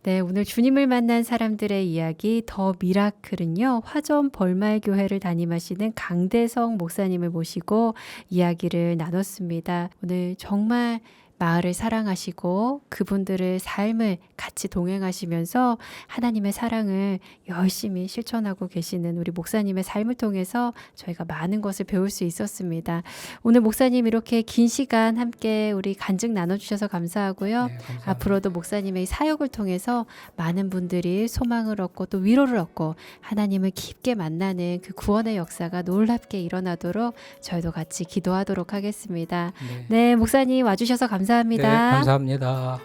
Speaker 1: 네, 오늘 주님을 만난 사람들의 이야기 더 미라클은요, 화점 벌말교회를 담임하시는 강대성 목사님을 모시고 이야기를 나눴습니다. 오늘 정말 마을을 사랑하시고 그분들의 삶을 같이 동행하시면서 하나님의 사랑을 열심히 실천하고 계시는 우리 목사님의 삶을 통해서 저희가 많은 것을 배울 수 있었습니다. 오늘 목사님 이렇게 긴 시간 함께 우리 간증 나눠주셔서 감사하고요.
Speaker 2: 네, 감사합니다.
Speaker 1: 앞으로도 목사님의 사역을 통해서 많은 분들이 소망을 얻고 또 위로를 얻고 하나님을 깊게 만나는 그 구원의 역사가 놀랍게 일어나도록 저희도 같이 기도하도록 하겠습니다.
Speaker 2: 네.
Speaker 1: 네, 목사님 와주셔서 감사합니다.
Speaker 2: 네, 감사합니다.